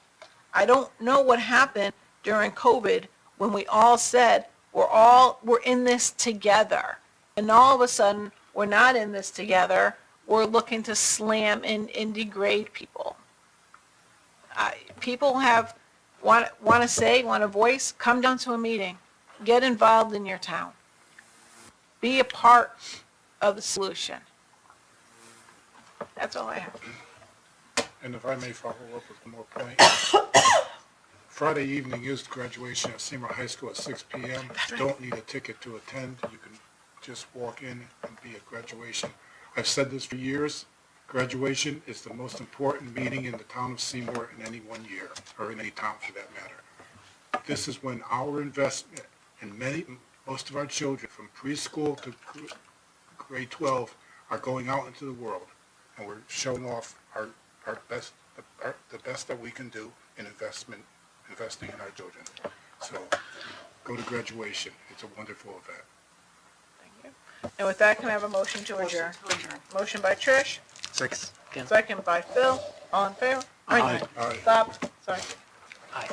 I don't know what happened during COVID when we all said we're in this together. And all of a sudden, we're not in this together. We're looking to slam and degrade people. People want a voice, come down to a meeting. Get involved in your town. Be a part of the solution. That's all I have. And if I may follow up with one more point. Friday evening is graduation at Seymour High School at 6 p.m. You don't need a ticket to attend. You can just walk in and be at graduation. I've said this for years. Graduation is the most important meeting in the town of Seymour in any one year, or in any town for that matter. This is when our investment in most of our children from preschool to grade 12 are going out into the world. And we're showing off our best, the best that we can do in investing in our children. So go to graduation. It's a wonderful event. Thank you. And with that, can I have a motion to adjourn? Motion by Trish, second by Phil. All in favor? Aye. Aye. Stop. Sorry. Aye.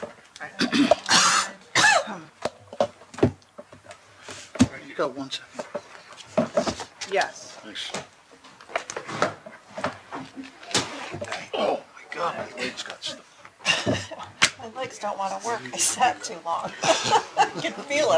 You got 1 second. Yes. Thanks. Oh, my God, my legs got stuck. My legs don't want to work. I sat too long. I can feel it.